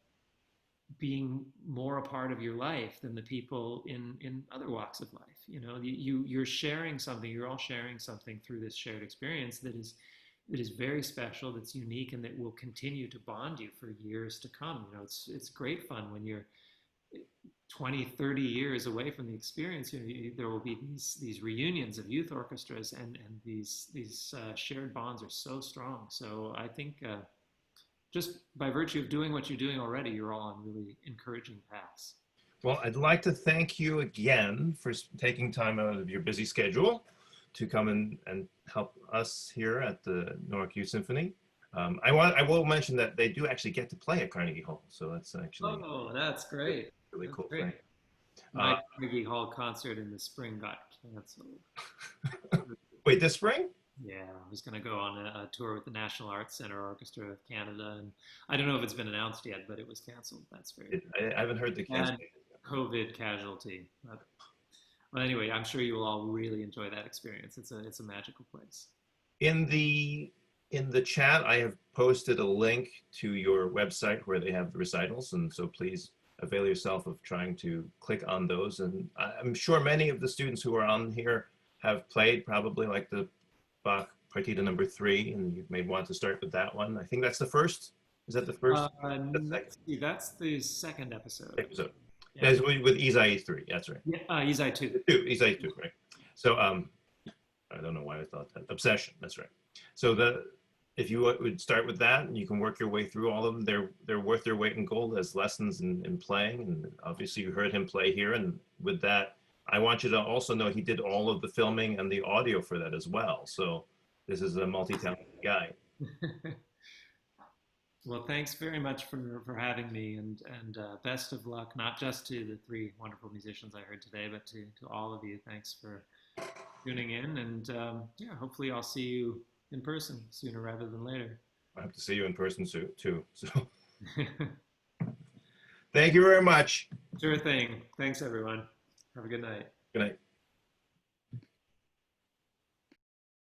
being more a part of your life than the people in other walks of life. You know, you're sharing something. You're all sharing something through this shared experience that is very special, that's unique, and that will continue to bond you for years to come. You know, it's great fun when you're 20, 30 years away from the experience. You know, there will be these reunions of youth orchestras, and these shared bonds are so strong. So I think just by virtue of doing what you're doing already, you're all on really encouraging paths. Well, I'd like to thank you again for taking time out of your busy schedule to come in and help us here at the Norwalk Youth Symphony. I will mention that they do actually get to play at Carnegie Hall, so that's actually That's great. really That's cool great. thing. My Carnegie Hall concert in the spring got canceled. Wait, this spring? Yeah, I was going to go on a tour with the National Arts Center Orchestra of Canada, and I don't know if it's been announced yet, but it was canceled. That's very I haven't heard the cancellation. COVID casualty. Well, anyway, I'm sure you will all really enjoy that experience. It's a magical place. In the chat, I have posted a link to your website where they have the recitals, and so please avail yourself of trying to click on those. And I'm sure many of the students who are on here have played, probably like the Bach Partita number 3, and you may want to start with that one. I think that's the first. Is that the first? That's the second episode. Yeah, it's with Isai 3. That's right. Yeah, Isai 2. Isai 2, right? So I don't know why I thought that. Obsession. That's right. So if you would start with that, and you can work your way through all of them, they're worth their weight in gold as lessons in playing. And obviously, you heard him play here, and with that, I want you to also know he did all of the filming and the audio for that as well. So this is a multi-talented guy. Well, thanks very much for having me, and best of luck, not just to the 3 wonderful musicians I heard today, but to all of you. Thanks for tuning in, and yeah, hopefully I'll see you in person sooner rather than later. I have to see you in person too. So thank you very much. Sure thing. Thanks, everyone. Have a good night. Good night.